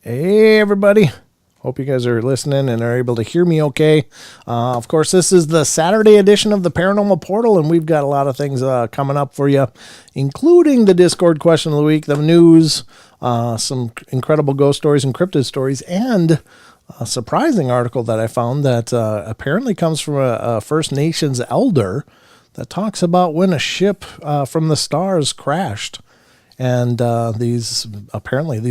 Hey, everybody. Hope you guys are listening and are able to hear me okay. Of course, this is the Saturday edition of the Paranormal Portal, and we've got a lot of things coming up for you, including the Discord question of the week, the news, some incredible ghost stories and cryptid stories, and a surprising article that I found that apparently comes from a First Nations elder that talks about when a ship from the stars crashed. And these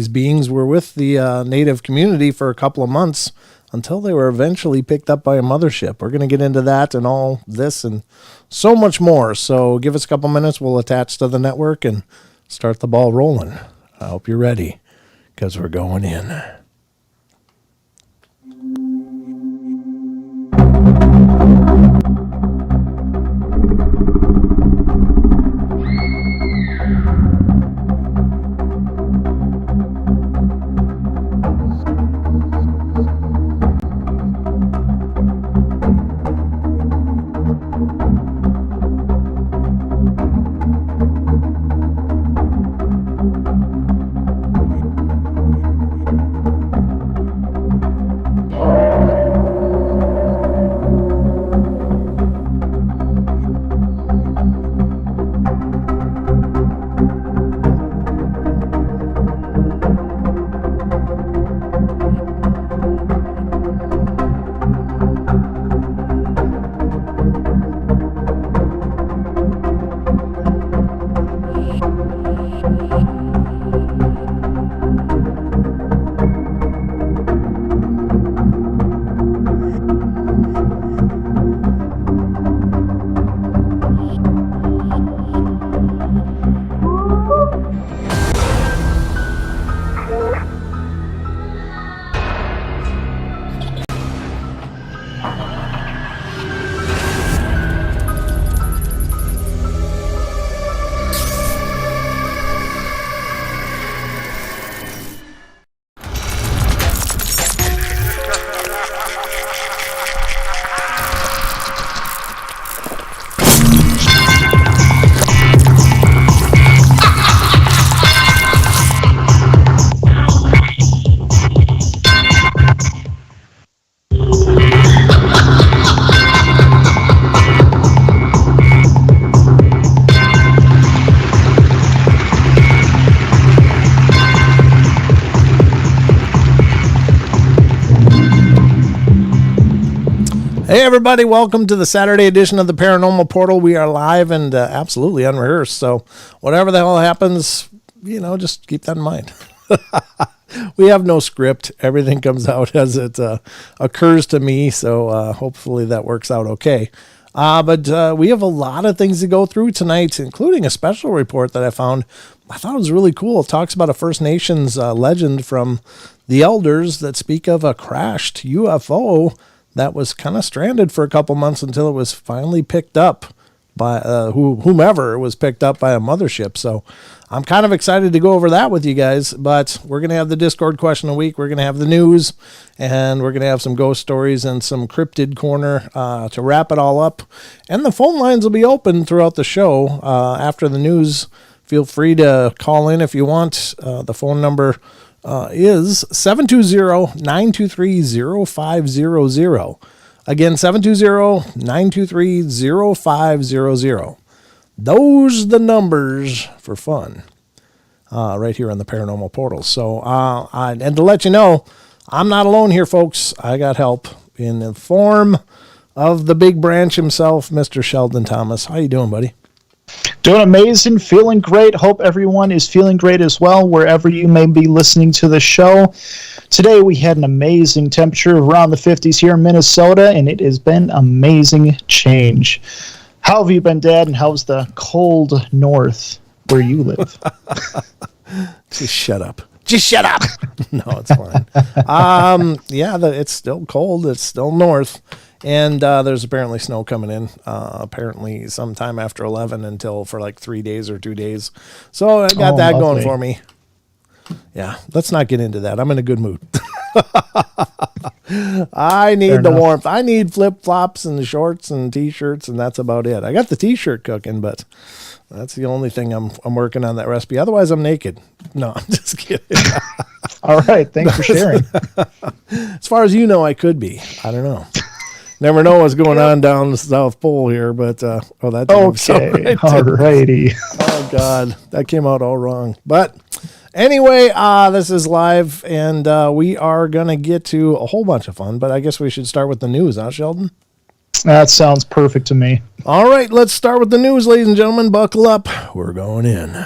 beings were with the native community for a couple of months until they were eventually picked up by a mothership. We're going to get into that and all this and so much more. So give us a couple minutes. We'll attach to the network and start the ball rolling. I hope you're ready because we're going in. Hey everybody, welcome to the Saturday edition of the Paranormal Portal. We are live and absolutely unrehearsed, so whatever the hell happens, just keep that in mind. We have no script. Everything comes out as it occurs to me, so hopefully that works out okay. But we have a lot of things to go through tonight, including a special report that I found. I thought it was really cool. It talks about a First Nations legend from the elders that speak of a crashed UFO that was kind of stranded for a couple months until it was finally picked up by whomever it was picked up by a mothership. So I'm kind of excited to go over that with you guys, but we're going to have the Discord question of the week. We're going to have the news, and we're going to have some ghost stories and some cryptid corner to wrap it all up. And the phone lines will be open throughout the show after the news. Feel free to call in if you want. The phone number is 720-923-0500. Again, 720-923-0500. Those are the numbers for fun right here on the Paranormal Portal. So, and to let you know, I'm not alone here, folks. I got help in the form of the big branch himself, Mr. Sheldon Thomas. How you doing, buddy? Doing amazing, feeling great. Hope everyone is feeling great as well, wherever you may be listening to the show. Today we had an amazing temperature around the 50s here in Minnesota, and it has been amazing change. How have you been, Dad, and how's the cold north where you live? Just shut up. Just shut up. No, it's fine. It's still cold. It's still north. And there's apparently snow coming in, apparently sometime after 11 until for like 3 days or 2 days. So I got that going for me. Yeah, let's not get into that. I'm in a good mood. I need Fair the enough. warmth. I need flip-flops and shorts and T-shirts, and that's about it. I got the T-shirt cooking, but that's the only thing I'm working on that recipe. Otherwise, I'm naked. No, I'm just kidding. All right. Thanks for sharing. As far as you know, I could be. I don't know. Never know what's going on down the South Pole here, but that didn't sound Okay. right. All righty. Oh God, that came out all wrong. But anyway, this is live, and we are gonna get to a whole bunch of fun. But I guess we should start with the news, huh, Sheldon? That sounds perfect to me. All right, let's start with the news, ladies and gentlemen. Buckle up. We're going in.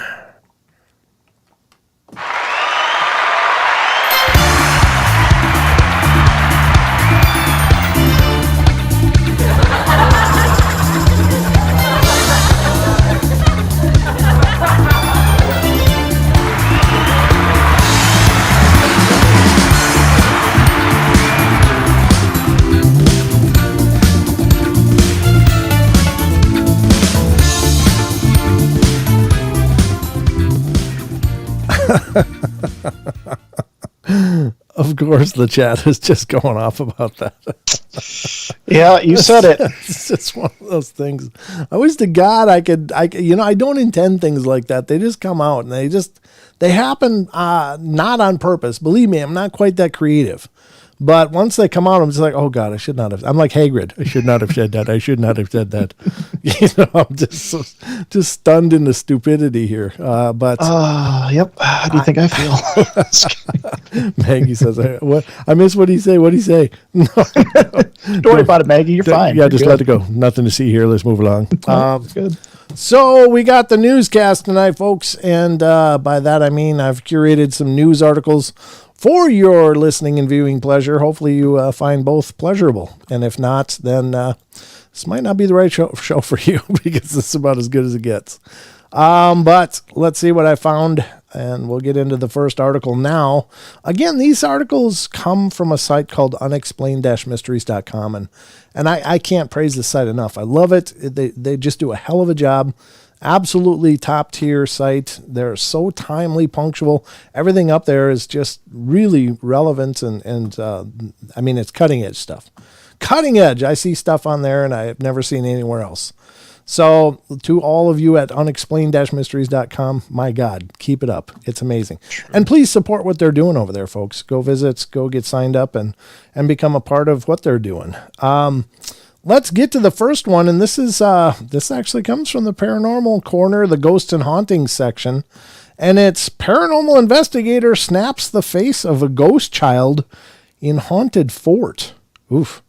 Of course, the chat is just going off about that. Yeah, you said it. It's just one of those things. I wish to God I could, I don't intend things like that. They just come out and they happen not on purpose. Believe me, I'm not quite that creative. But once they come out, I'm just like, oh God, I should not have. I'm like Hagrid. I should not have said that. I should not have said that. I'm just stunned into stupidity here. But Yep. How do you think I feel? Maggie says, "What? I missed what he say. What he say?" No, Don't worry about it, Maggie. You're fine. Yeah, You're just good. let it go. Nothing to see here. Let's move along. Good. So we got the newscast tonight, folks, and by that I mean I've curated some news articles for your listening and viewing pleasure. Hopefully you find both pleasurable, and if not, then this might not be the right show for you because this is about as good as it gets. But let's see what I found, and we'll get into the first article now. Again, these articles come from a site called unexplained-mysteries.com, and I can't praise this site enough. I love it. They just do a hell of a job. Absolutely top tier site. They're so timely, punctual. Everything up there is just really relevant, and I mean, it's cutting edge stuff. Cutting edge. I see stuff on there and I've never seen anywhere else. So to all of you at unexplained-mysteries.com, my God, keep it up. It's amazing. And please support what they're doing over there, folks. Go visit, go get signed up and become a part of what they're doing. Let's get to the first one, and this actually comes from the Paranormal Corner, the Ghost and Hauntings section, and it's paranormal investigator snaps the face of a ghost child in haunted fort. Oof.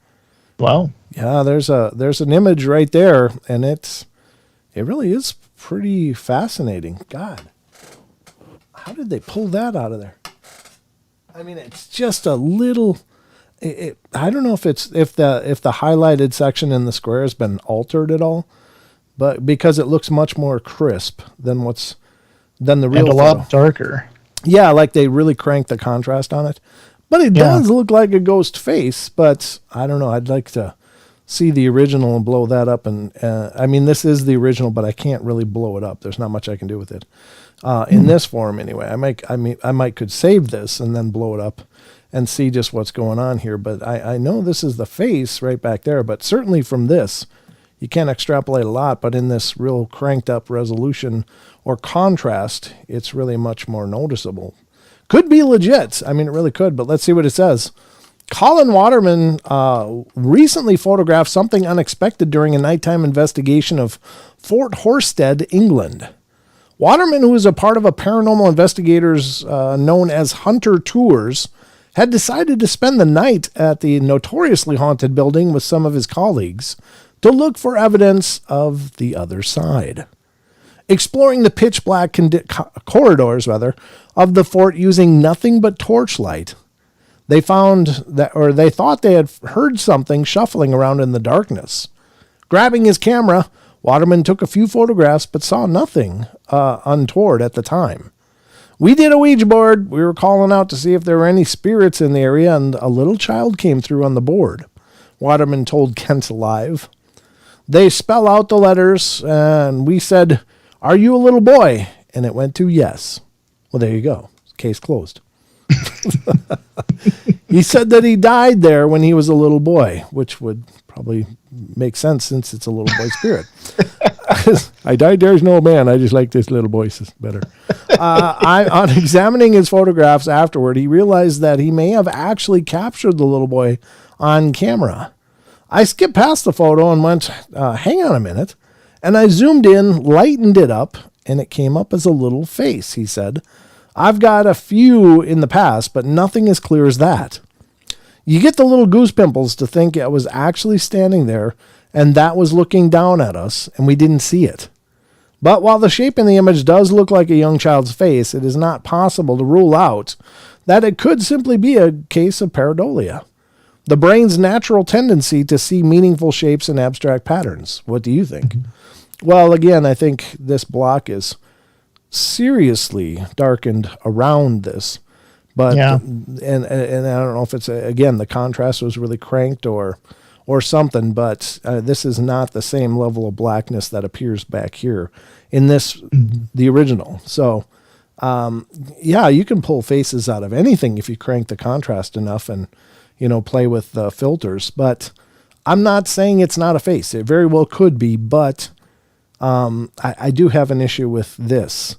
Wow. Yeah, there's an image right there, and it really is pretty fascinating. God, how did they pull that out of there? I mean, it's just a little. I don't know if the highlighted section in the square has been altered at all, but because it looks much more crisp than the real And a photo. lot darker. Yeah, like they really cranked the contrast on it. But it does look like a ghost face, but I don't know. I'd like to see the original and blow that up. And I mean, this is the original, but I can't really blow it up. There's not much I can do with it in this form anyway. I might could save this and then blow it up and see just what's going on here. But I know this is the face right back there, but certainly from this, you can't extrapolate a lot, but in this real cranked up resolution or contrast, it's really much more noticeable. Could be legit. I mean, it really could, but let's see what it says. Colin Waterman recently photographed something unexpected during a nighttime investigation of Fort Horsted, England. Waterman, who is a part of a paranormal investigators known as Hunter Tours, had decided to spend the night at the notoriously haunted building with some of his colleagues to look for evidence of the other side. Exploring the pitch black corridors of the fort using nothing but torchlight, they thought they had heard something shuffling around in the darkness. Grabbing his camera, Waterman took a few photographs but saw nothing untoward at the time. We did a Ouija board. We were calling out to see if there were any spirits in the area, and a little child came through on the board, Waterman told Kent Live. They spell out the letters, and we said, "Are you a little boy?" And it went to yes. Well, there you go. Case closed. He said that he died there when he was a little boy, which would probably make sense since it's a little boy spirit. I died there as an old man. I just like this little boy better. On examining his photographs afterward, he realized that he may have actually captured the little boy on camera. I skipped past the photo and went, hang on a minute. And I zoomed in, lightened it up, and it came up as a little face, he said. I've got a few in the past, but nothing as clear as that. You get the little goose pimples to think it was actually standing there and that was looking down at us and we didn't see it. But while the shape in the image does look like a young child's face, it is not possible to rule out that it could simply be a case of pareidolia, the brain's natural tendency to see meaningful shapes and abstract patterns. What do you think? Well, again, I think this block is seriously darkened around this, but and I don't know if it's again the contrast was really cranked or something, but this is not the same level of blackness that appears back here in this the original. So you can pull faces out of anything if you crank the contrast enough and play with the filters, but I'm not saying it's not a face. It very well could be, but I do have an issue with this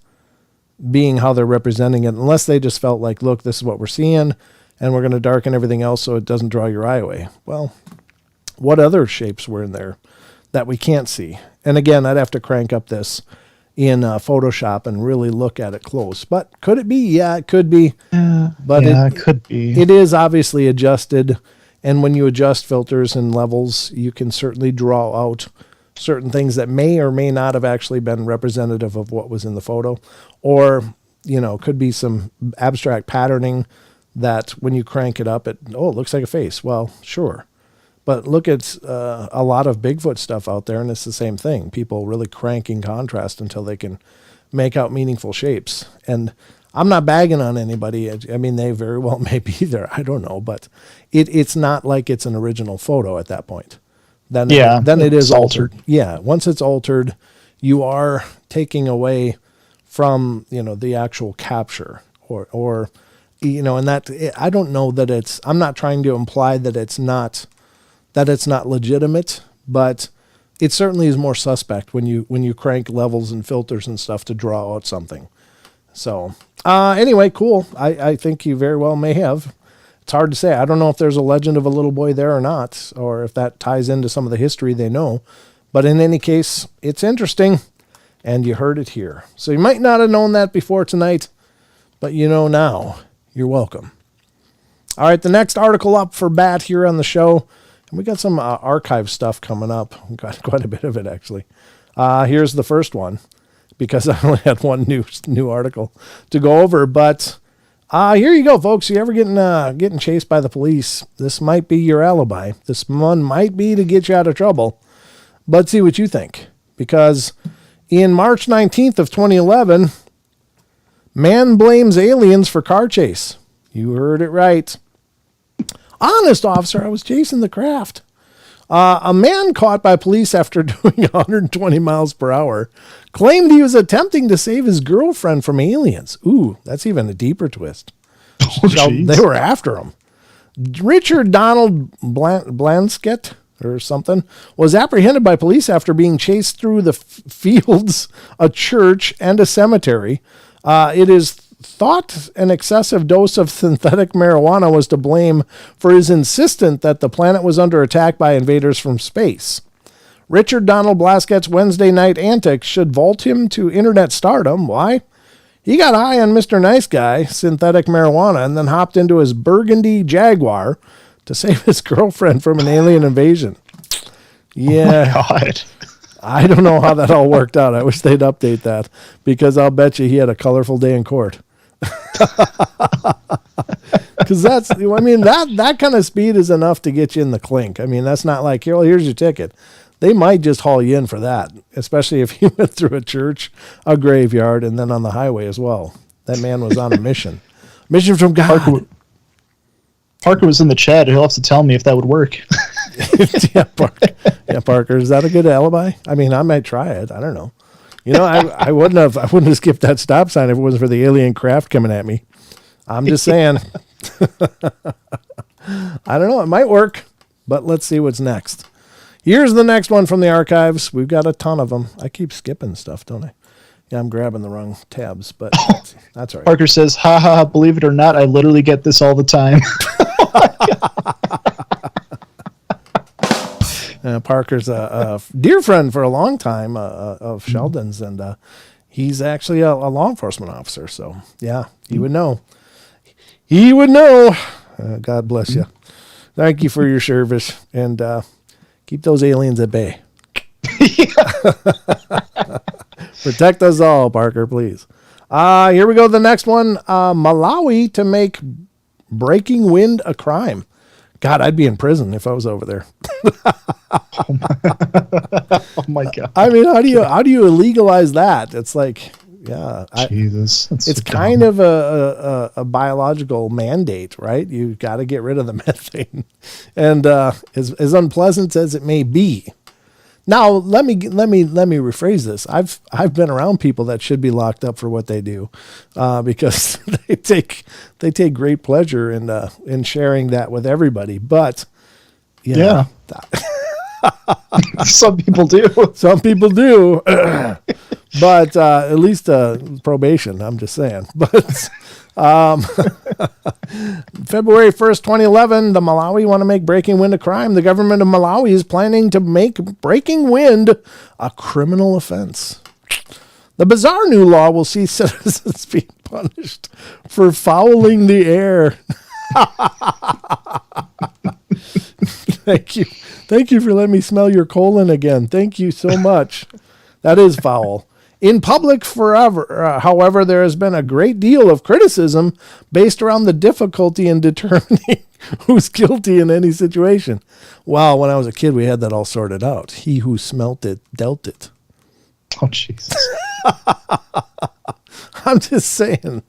being how they're representing it, unless they just felt like, look, this is what we're seeing, and we're going to darken everything else so it doesn't draw your eye away. Well, what other shapes were in there that we can't see? And again, I'd have to crank up this in Photoshop and really look at it close. But could it be? Yeah, it could be. But it could be. It is obviously adjusted, and when you adjust filters and levels, you can certainly draw out certain things that may or may not have actually been representative of what was in the photo, or could be some abstract patterning that when you crank it up, it looks like a face. Well, sure, but look at a lot of Bigfoot stuff out there, and it's the same thing. People really cranking contrast until they can make out meaningful shapes. And I'm not bagging on anybody. I mean, they very well may be there. I don't know, but it's not like it's an original photo at that point. Then it is altered. Yeah. Once it's altered, you are taking away from, the actual capture or and that, I don't know that I'm not trying to imply that it's not legitimate, but it certainly is more suspect when you crank levels and filters and stuff to draw out something. So, anyway, cool. I think you very well may have. It's hard to say. I don't know if there's a legend of a little boy there or not, or if that ties into some of the history they know. But in any case, it's interesting, and you heard it here. So you might not have known that before tonight, but you know now. You're welcome. All right, the next article up for bat here on the show, and we got some archive stuff coming up. We got quite a bit of it, actually. Here's the first one, because I only had one new article to go over, but... here you go, folks. You ever getting chased by the police? This might be your alibi. This one might be to get you out of trouble. But see what you think. Because in March 19th of 2011, man blames aliens for car chase. You heard it right. Honest, officer, I was chasing the craft. A man caught by police after doing 120 miles per hour claimed he was attempting to save his girlfriend from aliens. Ooh, that's even a deeper twist. They were after him. Richard Donald Blansket or something was apprehended by police after being chased through the fields, a church, and a cemetery. It is thought an excessive dose of synthetic marijuana was to blame for his insistence that the planet was under attack by invaders from space. Richard Donald Blasket's Wednesday night antics should vault him to internet stardom. Why? He got high on Mr. Nice Guy, synthetic marijuana, and then hopped into his burgundy Jaguar to save his girlfriend from an alien invasion. Yeah. Oh my God. I don't know how that all worked out. I wish they'd update that, because I'll bet you he had a colorful day in court. Because that kind of speed is enough to get you in the clink. I mean, that's not like, here's your ticket. They might just haul you in for that, especially if you went through a church, a graveyard, and then on the highway as well. That man was on a mission. Mission from God. Parker was in the chat. He'll have to tell me if that would work. Parker. Is that a good alibi? I mean, I might try it. I don't know. I wouldn't have skipped that stop sign if it wasn't for the alien craft coming at me. I'm just saying. I don't know. It might work, but let's see what's next. Here's the next one from the archives. We've got a ton of them. I keep skipping stuff, don't I? Yeah, I'm grabbing the wrong tabs, but that's all right. Parker says, ha ha, believe it or not, I literally get this all the time. Parker's a dear friend for a long time of Sheldon's, and he's actually a law enforcement officer. So, yeah, he would know. He would know. God bless you. Thank you for your service, and keep those aliens at bay. Protect us all, Parker, please. Here we go. The next one. Malawi to make breaking wind a crime. God, I'd be in prison if I was over there. Oh my God. I mean, how do you illegalize that? It's like, yeah, Jesus, it's kind of a biological mandate, right? You got to get rid of the methane, and as unpleasant as it may be. Now, let me rephrase this. I've been around people that should be locked up for what they do, because they take great pleasure in sharing that with everybody. But yeah. Some people do. Some people do. But at least probation, I'm just saying. But February 1st, 2011, the Malawi want to make breaking wind a crime. The government of Malawi is planning to make breaking wind a criminal offense. The bizarre new law will see citizens being punished for fouling the air. Thank you. Thank you for letting me smell your colon again. Thank you so much. That is foul. In public forever, however, there has been a great deal of criticism based around the difficulty in determining who's guilty in any situation. Well, when I was a kid, we had that all sorted out. He who smelt it, dealt it. Oh, Jesus. I'm just saying,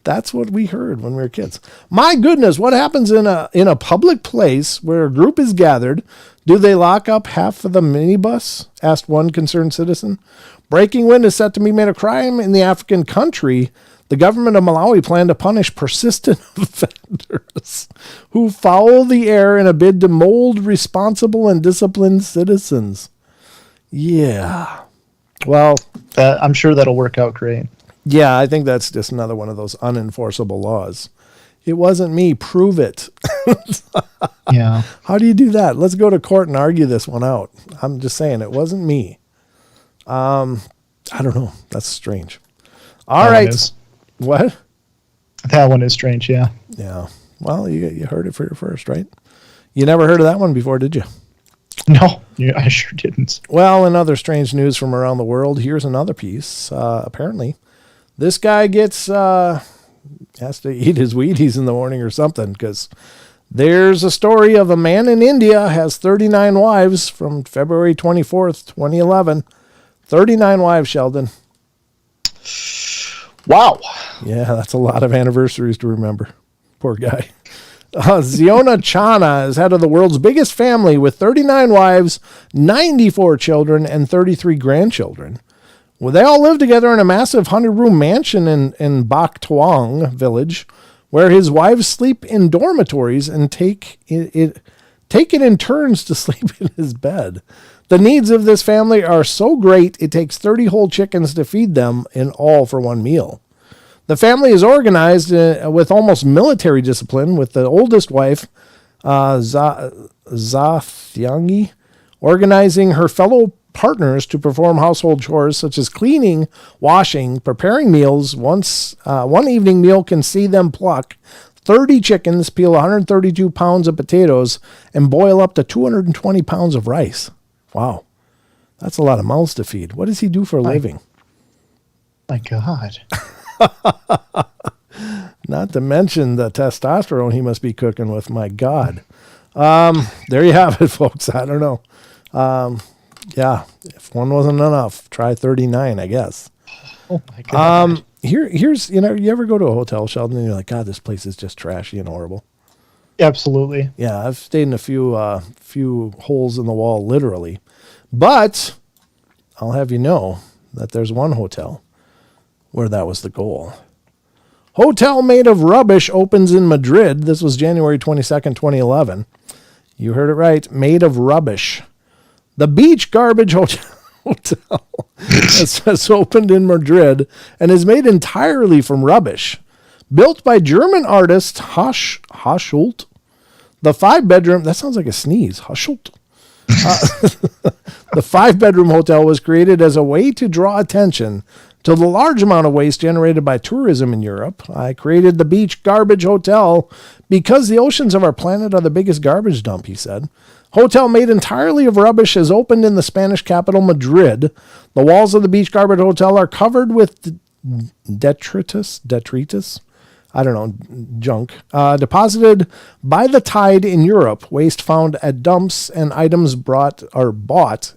that's what we heard when we were kids. My goodness, what happens in a public place where a group is gathered? Do they lock up half of the minibus? Asked one concerned citizen. Breaking wind is set to be made a crime in the African country. The government of Malawi plan to punish persistent offenders who foul the air in a bid to mold responsible and disciplined citizens. Yeah. Well, I'm sure that'll work out great. Yeah, I think that's just another one of those unenforceable laws. It wasn't me. Prove it. Yeah. How do you do that? Let's go to court and argue this one out. I'm just saying it wasn't me. I don't know. That's strange. All right. What? That one is strange, yeah. Yeah. Well, you heard it for your first, right? You never heard of that one before, did you? No, I sure didn't. Well, in other strange news from around the world, here's another piece. Apparently, this guy has to eat his Wheaties in the morning or something, because there's a story of a man in India has 39 wives from February 24th, 2011. 39 wives, Sheldon. Wow. Yeah, that's a lot of anniversaries to remember. Poor guy. Ziona Chana is head of the world's biggest family with 39 wives, 94 children, and 33 grandchildren. Well, they all live together in a massive 100-room mansion in Bak Tuang village, where his wives sleep in dormitories and take it in turns to sleep in his bed. The needs of this family are so great, it takes 30 whole chickens to feed them in all for one meal. The family is organized with almost military discipline, with the oldest wife, Zathyangi, organizing her fellow partners to perform household chores such as cleaning, washing, preparing meals. One evening meal can see them pluck 30 chickens, peel 132 pounds of potatoes, and boil up to 220 pounds of rice. Wow. That's a lot of mouths to feed. What does he do for a living? My God. Not to mention the testosterone he must be cooking with. My God. There you have it, folks. I don't know. Yeah, if one wasn't enough, try 39, I guess. Oh, my God. Here's, you ever go to a hotel, Sheldon, and you're like, God, this place is just trashy and horrible. Absolutely. Yeah, I've stayed in a few holes in the wall, literally. But I'll have you know that there's one hotel where that was the goal. Hotel made of rubbish opens in Madrid. This was January 22nd, 2011. You heard it right. Made of rubbish. The Beach Garbage Hotel has opened in Madrid and is made entirely from rubbish. Built by German artist Haschult. The 5-bedroom, that sounds like a sneeze, Haschult. The 5-bedroom hotel was created as a way to draw attention to the large amount of waste generated by tourism in Europe. I created the Beach Garbage Hotel because the oceans of our planet are the biggest garbage dump, he said. Hotel made entirely of rubbish has opened in the Spanish capital, Madrid. The walls of the Beach Garbage Hotel are covered with detritus, I don't know, junk, deposited by the tide in Europe, waste found at dumps and items bought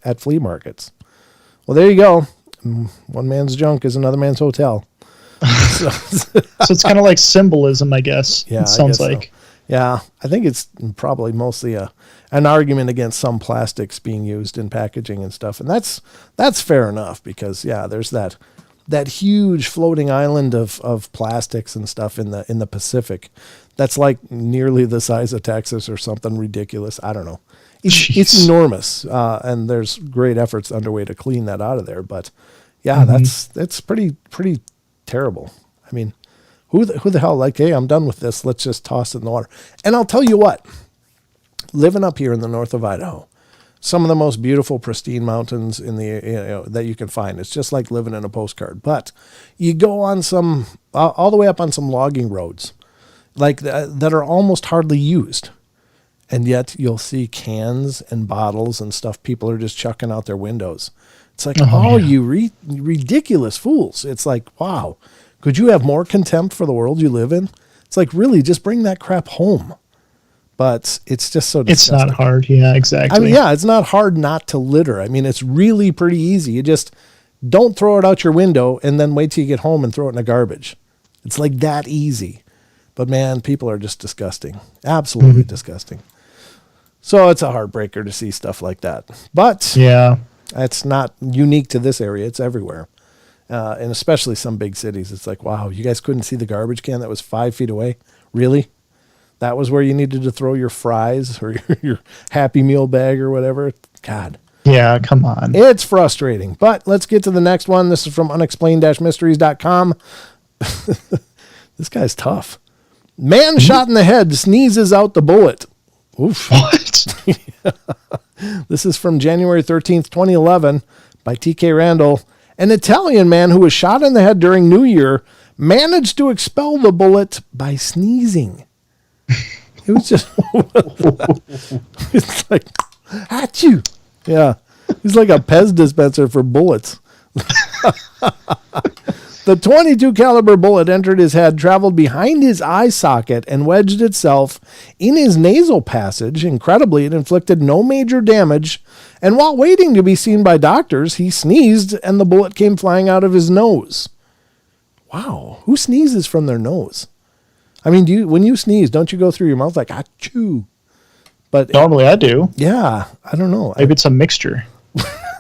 at flea markets. Well, there you go. One man's junk is another man's hotel. So it's kind of like symbolism, I guess. Yeah, it sounds like. So. Yeah, I think it's probably mostly an argument against some plastics being used in packaging and stuff. And that's fair enough because, yeah, there's that huge floating island of plastics and stuff in the Pacific that's like nearly the size of Texas or something ridiculous. I don't know. It's enormous, and there's great efforts underway to clean that out of there. But yeah, that's pretty terrible. I mean, who the hell, like, hey, I'm done with this. Let's just toss it in the water. And I'll tell you what, living up here in the north of Idaho, some of the most beautiful, pristine mountains in that you can find. It's just like living in a postcard. But you go on some, all the way up on some logging roads, like that are almost hardly used. And yet you'll see cans and bottles and stuff people are just chucking out their windows. It's like, you ridiculous fools. It's like, wow, could you have more contempt for the world you live in? It's like, really, just bring that crap home. But it's just so disgusting. It's not hard. Yeah, exactly. I mean, yeah, it's not hard not to litter. I mean, it's really pretty easy. You just don't throw it out your window and then wait till you get home and throw it in the garbage. It's like that easy. But man, people are just disgusting. Absolutely disgusting. So it's a heartbreaker to see stuff like that. But yeah, it's not unique to this area. It's everywhere. And especially some big cities. It's like, wow, you guys couldn't see the garbage can that was 5 feet away? Really? That was where you needed to throw your fries or your Happy Meal bag or whatever? God. Yeah, come on. It's frustrating. But let's get to the next one. This is from unexplained-mysteries.com. This guy's tough. Man shot in the head sneezes out the bullet. Oof. What? This is from January 13th, 2011 by TK Randall. An Italian man who was shot in the head during New Year managed to expel the bullet by sneezing. It was just, it's like, achoo. Yeah. He's like a Pez dispenser for bullets. The .22 caliber bullet entered his head, traveled behind his eye socket, and wedged itself in his nasal passage. Incredibly, it inflicted no major damage, and while waiting to be seen by doctors, he sneezed, and the bullet came flying out of his nose. Wow. Who sneezes from their nose? I mean, when you sneeze, don't you go through your mouth like, achoo? But normally I do. Yeah. I don't know. Maybe it's a mixture.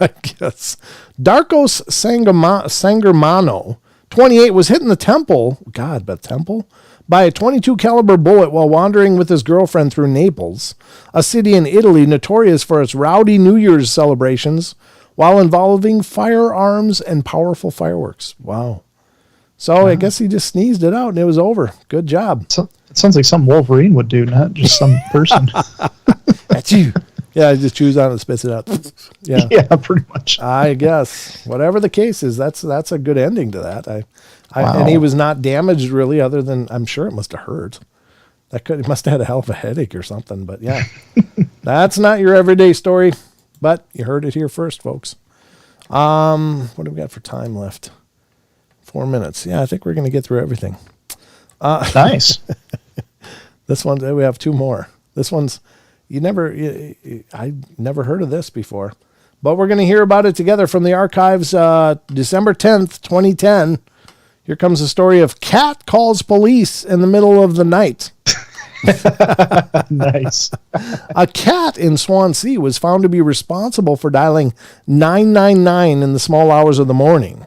I guess. Darkos Sangermano, 28, was hit in the temple, by a .22 caliber bullet while wandering with his girlfriend through Naples, a city in Italy notorious for its rowdy New Year's celebrations while involving firearms and powerful fireworks. Wow. So I guess he just sneezed it out and it was over. Good job. So, it sounds like something Wolverine would do, not just some person. That's you. Yeah, just chews on it and spits it out. Yeah, yeah, pretty much. I guess whatever the case is, that's a good ending to that. Wow. And he was not damaged really, other than I'm sure it must have hurt. He must have had a hell of a headache or something. But yeah, that's not your everyday story. But you heard it here first, folks. What do we got for time left? 4 minutes. Yeah, I think we're going to get through everything. Nice. This one, we have 2 more. This one's. I never heard of this before, but we're going to hear about it together from the archives. December 10th, 2010. Here comes the story of cat calls police in the middle of the night. Nice. A cat in Swansea was found to be responsible for dialing 999 in the small hours of the morning.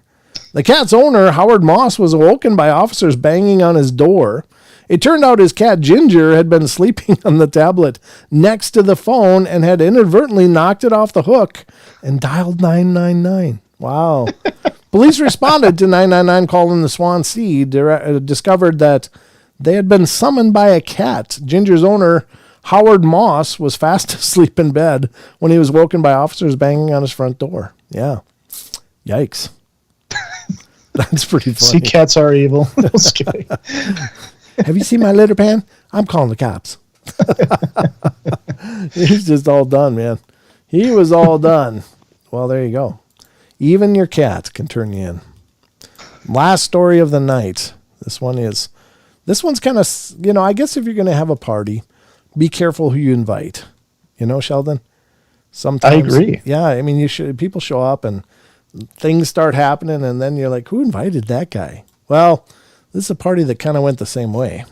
The cat's owner, Howard Moss, was awoken by officers banging on his door. It turned out his cat Ginger had been sleeping on the tablet next to the phone and had inadvertently knocked it off the hook and dialed 999. Wow. Police responded to 999 call in the Swansea, discovered that they had been summoned by a cat. Ginger's owner, Howard Moss, was fast asleep in bed when he was woken by officers banging on his front door. Yeah. Yikes. That's pretty funny. See, cats are evil. Just kidding. Have you seen my litter pan? I'm calling the cops. He's just all done, man. He was all done. Well, there you go. Even your cat can turn you in. Last story of the night. This one's kind of, I guess if you're going to have a party, be careful who you invite. Sheldon? Sometimes. I agree. Yeah, I mean, people show up and things start happening, and then you're like, who invited that guy? Well, this is a party that kind of went the same way.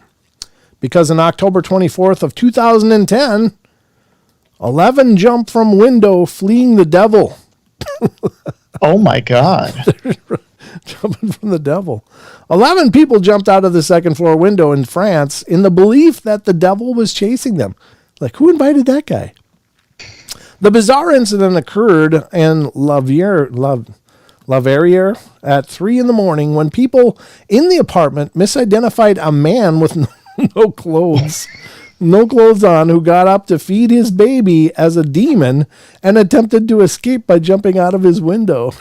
Because on October 24th of 2010, 11 jumped from window fleeing the devil. Oh, my God. Jumping from the devil. 11 people jumped out of the second floor window in France in the belief that the devil was chasing them. Like, who invited that guy? The bizarre incident occurred in La Verrière at 3 a.m. when people in the apartment misidentified a man with no clothes on who got up to feed his baby as a demon and attempted to escape by jumping out of his window.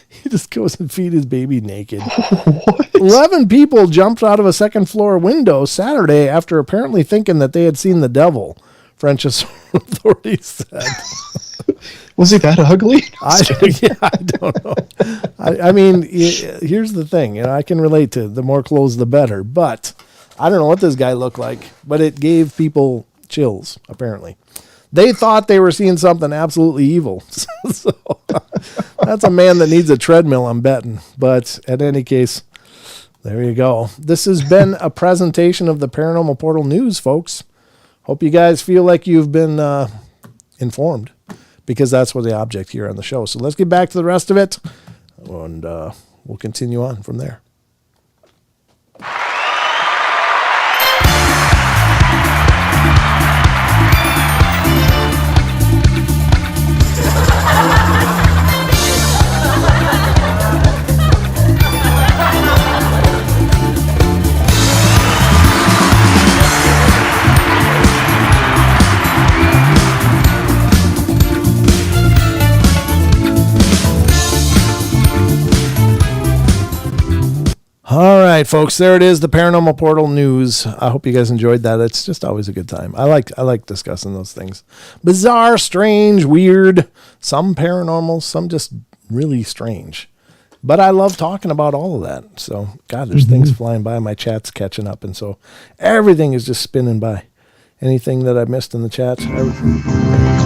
He just goes and feed his baby naked. What? 11 people jumped out of a second floor window Saturday after apparently thinking that they had seen the devil, French authorities said. Was he that ugly? I don't know. I mean, here's the thing. I can relate to the more clothes, the better. But I don't know what this guy looked like. But it gave people chills, apparently. They thought they were seeing something absolutely evil. So that's a man that needs a treadmill, I'm betting. But in any case, there you go. This has been a presentation of the Paranormal Portal News, folks. Hope you guys feel like you've been informed, because that's what the object here on the show. So let's get back to the rest of it, and we'll continue on from there. All right, folks, there it is, the Paranormal Portal News. I hope you guys enjoyed that. It's just always a good time. I like discussing those things. Bizarre, strange, weird, some paranormal, some just really strange. But I love talking about all of that. So, God, there's things flying by. My chat's catching up, and so everything is just spinning by. Anything that I missed in the chat?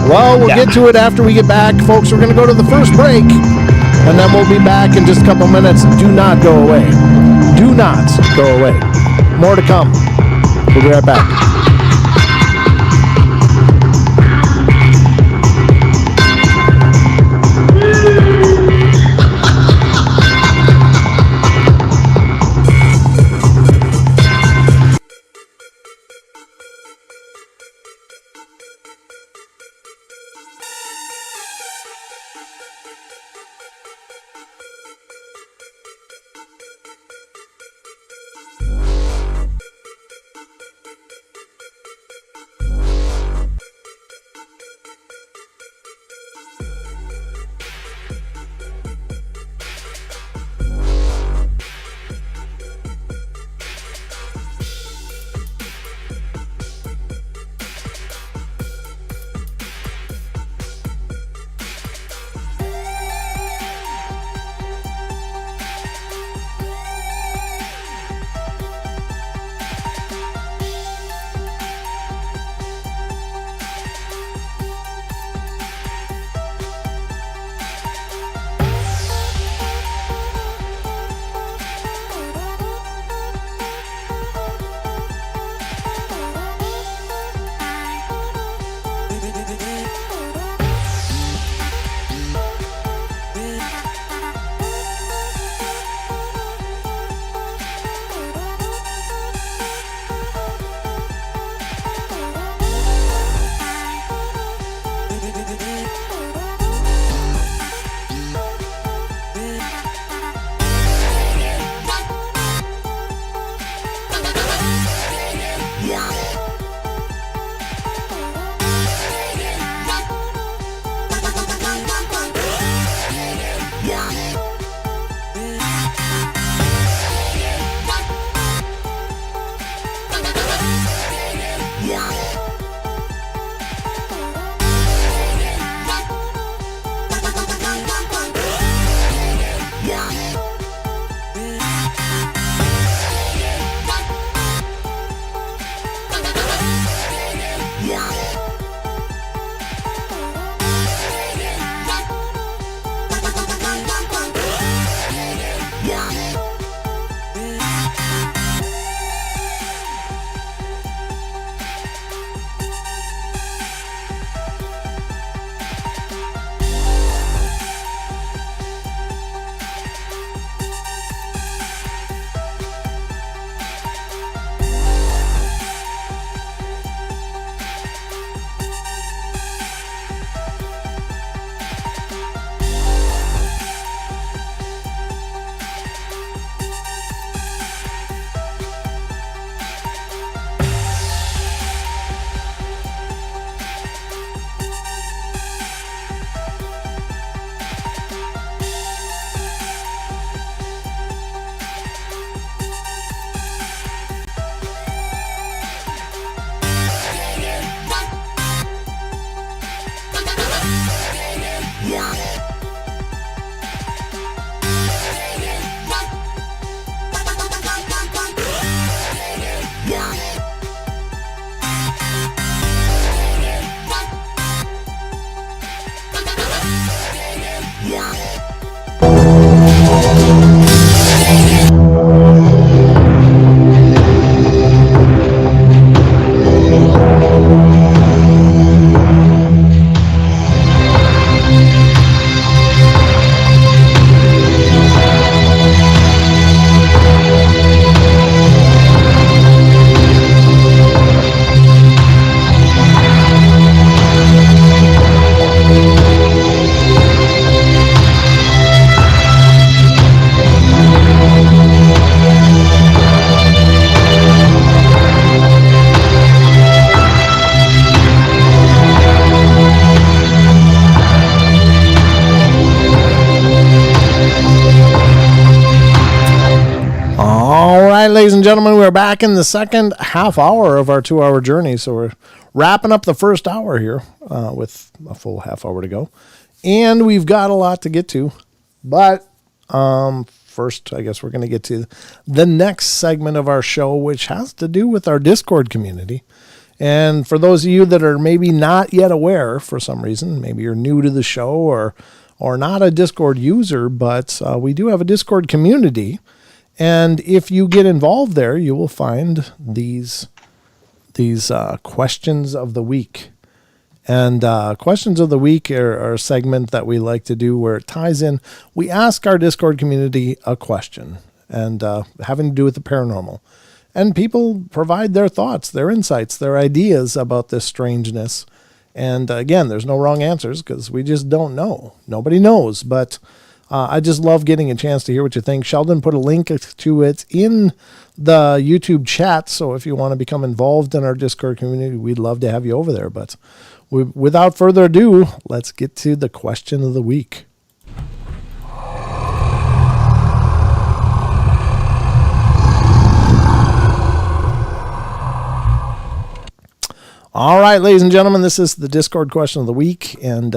Well, we'll get to it after we get back. Folks, we're going to go to the first break, and then we'll be back in just a couple minutes. Do not go away. Do not go away. More to come. We'll be right back. ladies and gentlemen, we're back in the second half hour of our 2-hour journey. So we're wrapping up the first hour here with a full half hour to go. And we've got a lot to get to. But first, I guess we're going to get to the next segment of our show, which has to do with our Discord community. And for those of you that are maybe not yet aware for some reason, maybe you're new to the show or not a Discord user, but we do have a Discord community. And if you get involved there, you will find these questions of the week. And questions of the week are a segment that we like to do where it ties in. We ask our Discord community a question and having to do with the paranormal. And people provide their thoughts, their insights, their ideas about this strangeness. And again, there's no wrong answers because we just don't know. Nobody knows, but I just love getting a chance to hear what you think. Sheldon put a link to it in the YouTube chat, so if you want to become involved in our Discord community, we'd love to have you over there. But without further ado, let's get to the question of the week. All right, ladies and gentlemen, this is the Discord question of the week, and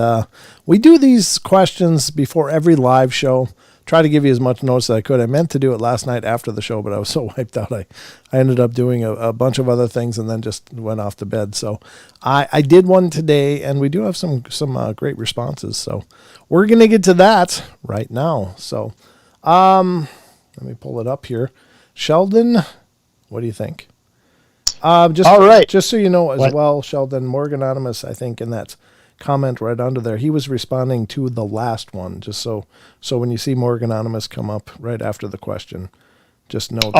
we do these questions before every live show. Try to give you as much notice as I could. I meant to do it last night after the show, but I was so wiped out. I ended up doing a bunch of other things and then just went off to bed. So I did one today, and we do have some great responses. So we're going to get to that right now. So let me pull it up here. Sheldon, what do you think? All right. Just so you know as well, Sheldon, Morgan Anonymous, I think in that comment right under there, he was responding to the last one, just so when you see Morgan Anonymous come up right after the question, just know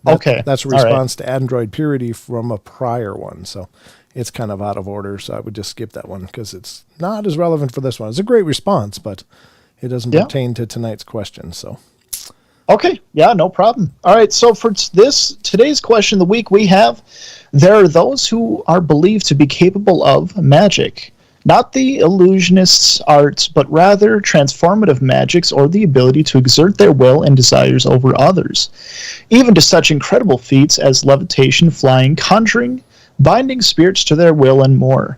that that's a response to Android Purity from a prior one. So it's kind of out of order. So I would just skip that one because it's not as relevant for this one. It's a great response, but it doesn't pertain to tonight's question. So. Okay, yeah, no problem. All right, so for today's question of the week, there are those who are believed to be capable of magic. Not the illusionist's arts, but rather transformative magics or the ability to exert their will and desires over others, even to such incredible feats as levitation, flying, conjuring, binding spirits to their will, and more.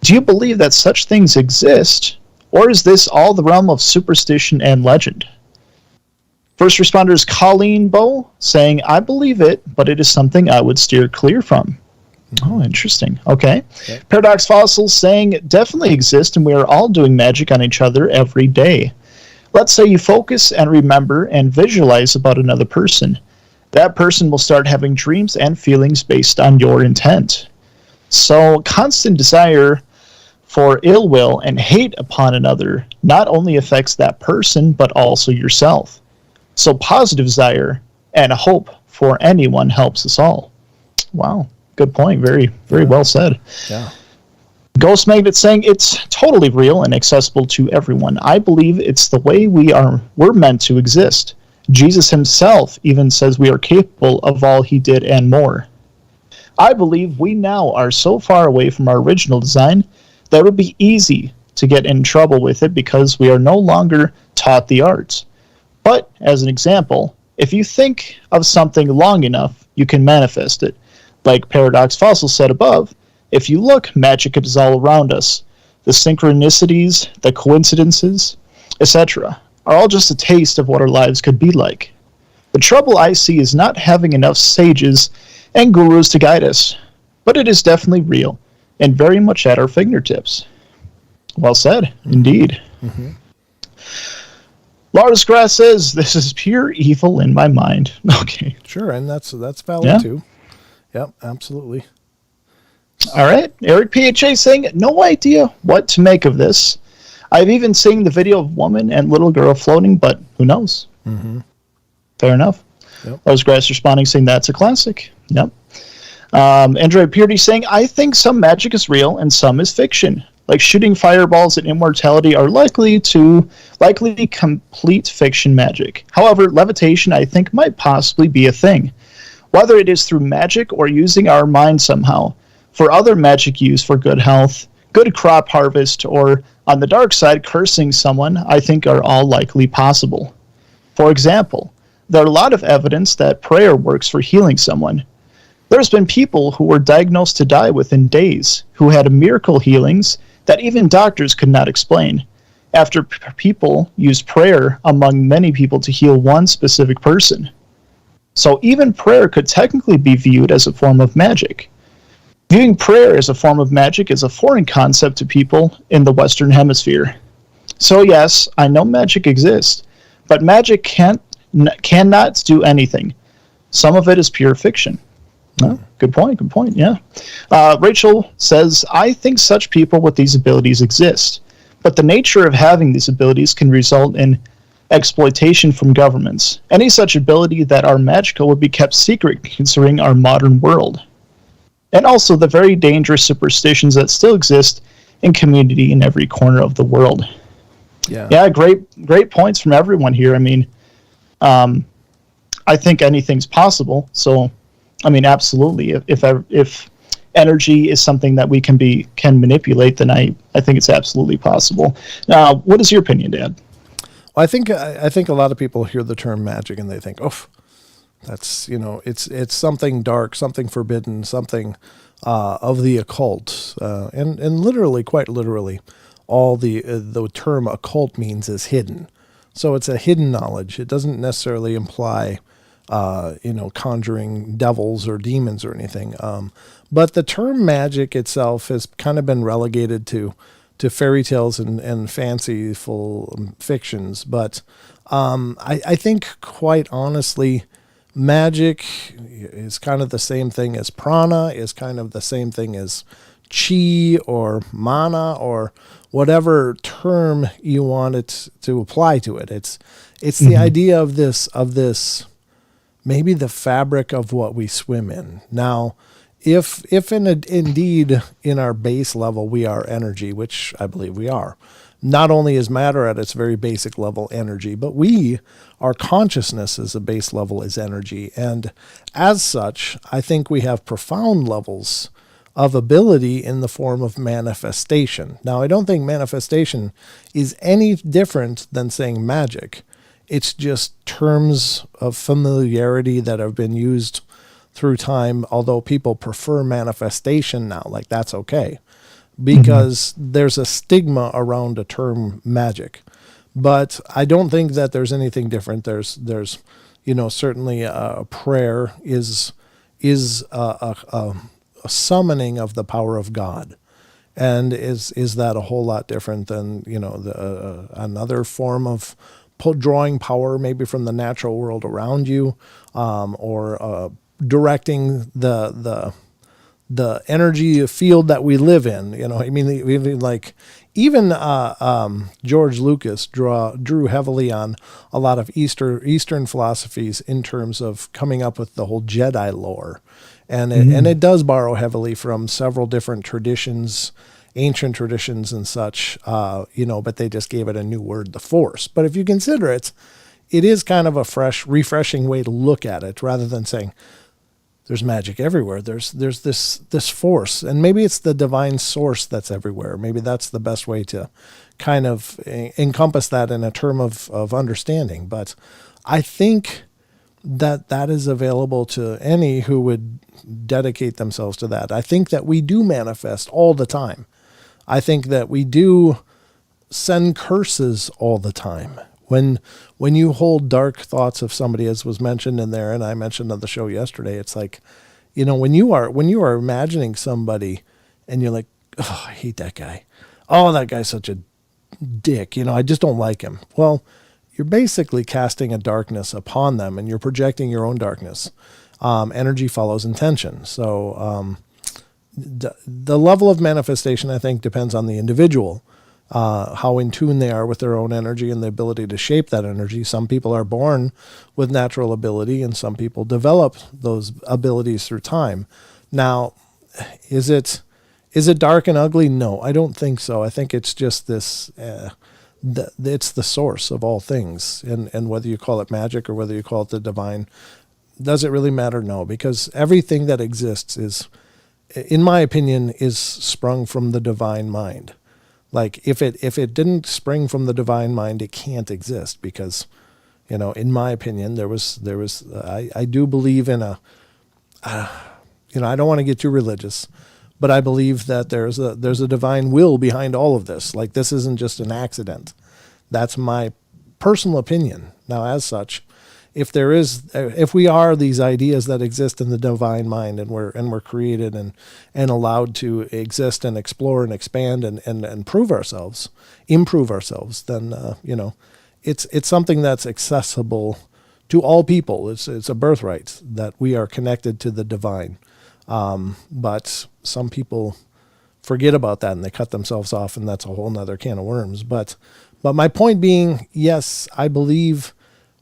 Do you believe that such things exist, or is this all the realm of superstition and legend? First responder is Colleen Bow, saying, I believe it, but it is something I would steer clear from. Oh, interesting. Okay. Paradox Fossil saying, definitely exist, and we are all doing magic on each other every day. Let's say you focus and remember and visualize about another person. That person will start having dreams and feelings based on your intent. So constant desire for ill will and hate upon another not only affects that person, but also yourself. So positive desire and hope for anyone helps us all. Wow. Good point. Very, very well said. Yeah. Ghost Magnet saying it's totally real and accessible to everyone. I believe it's the way we're meant to exist. Jesus himself even says we are capable of all he did and more. I believe we now are so far away from our original design that it would be easy to get in trouble with it because we are no longer taught the arts. But, as an example, if you think of something long enough, you can manifest it. Like Paradox Fossil said above, if you look, magic is all around us. The synchronicities, the coincidences, etc. are all just a taste of what our lives could be like. The trouble I see is not having enough sages and gurus to guide us. But it is definitely real, and very much at our fingertips. Well said, indeed. Mm-hmm. Lars Grass says, this is pure evil in my mind. Okay. Sure, and that's valid too. Yep, absolutely. All right. Eric PHA saying, no idea what to make of this. I've even seen the video of woman and little girl floating, but who knows? Mm-hmm. Fair enough. Yep. Lars Grass responding saying, that's a classic. Yep. Android Purity saying, I think some magic is real and some is fiction. Like shooting fireballs and immortality are likely complete fiction magic. However, levitation I think might possibly be a thing. Whether it is through magic or using our mind somehow. For other magic use for good health, good crop harvest, or on the dark side, cursing someone, I think are all likely possible. For example, There are a lot of evidence that prayer works for healing someone. There's been people who were diagnosed to die within days, who had miracle healings that even doctors could not explain, after people used prayer among many people to heal one specific person. So even prayer could technically be viewed as a form of magic. Viewing prayer as a form of magic is a foreign concept to people in the Western Hemisphere. So yes, I know magic exists, but magic cannot do anything. Some of it is pure fiction. Oh, good point, yeah. Rachel says, I think such people with these abilities exist, but the nature of having these abilities can result in exploitation from governments. Any such ability that are magical would be kept secret considering our modern world. And also the very dangerous superstitions that still exist in community in every corner of the world. Yeah, great points from everyone here. I mean, I think anything's possible. So, I mean, absolutely. If energy is something that we can manipulate, then I think it's absolutely possible. Now, what is your opinion, Dad? Well, I think a lot of people hear the term magic and they think, oh, that's, it's something dark, something forbidden, something of the occult, and literally, quite literally, all the term occult means is hidden. So it's a hidden knowledge. It doesn't necessarily imply, conjuring devils or demons or anything. But the term magic itself has kind of been relegated to fairy tales and fanciful fictions. But I think, quite honestly, magic is kind of the same thing as prana, is kind of the same thing as chi or mana or whatever term you want it to apply to it. It's the idea of this maybe the fabric of what we swim in. Now, if indeed in our base level we are energy, which I believe we are, not only is matter at its very basic level energy, but our consciousness as a base level is energy. And as such, I think we have profound levels of ability in the form of manifestation. Now, I don't think manifestation is any different than saying magic. It's just terms of familiarity that have been used through time, although people prefer manifestation now, like that's okay, because there's a stigma around a term magic. But I don't think that there's anything different. There's certainly a prayer is a summoning of the power of God. And is that a whole lot different than, another form of drawing power maybe from the natural world around you, or directing the energy field that we live in? Even George Lucas drew heavily on a lot of Eastern philosophies in terms of coming up with the whole Jedi lore. And it does borrow heavily from several different traditions, ancient traditions and such, but they just gave it a new word, the Force. But if you consider it is kind of a fresh, refreshing way to look at it, rather than saying there's magic everywhere. There's this force, and maybe it's the divine source that's everywhere. Maybe that's the best way to kind of encompass that in a term of understanding. But I think that is available to any who would dedicate themselves to that. I think that we do manifest all the time. I think that we do send curses all the time. When you hold dark thoughts of somebody, as was mentioned in there, and I mentioned on the show yesterday, it's like, when you are imagining somebody and you're like, oh, I hate that guy. Oh, that guy's such a dick. I just don't like him. Well, you're basically casting a darkness upon them, and you're projecting your own darkness. Energy follows intention. So the level of manifestation, I think, depends on the individual, how in tune they are with their own energy and the ability to shape that energy. Some people are born with natural ability, and some people develop those abilities through time. Now, is it dark and ugly? No, I don't think so. I think it's just this... it's the source of all things, and whether you call it magic or whether you call it the divine, does it really matter? No, because everything that exists is, in my opinion, is sprung from the divine mind. Like if it didn't spring from the divine mind, it can't exist, because In my opinion, I do believe in I don't want to get too religious, but I believe that there's a divine will behind all of this. Like, this isn't just an accident. That's my personal opinion. Now, as such, if we are these ideas that exist in the divine mind, and we're created and allowed to exist and explore and expand and improve ourselves, then it's something that's accessible to all people. It's a birthright that we are connected to the divine. But some people forget about that and they cut themselves off, and that's a whole nother can of worms. But my point being, yes, I believe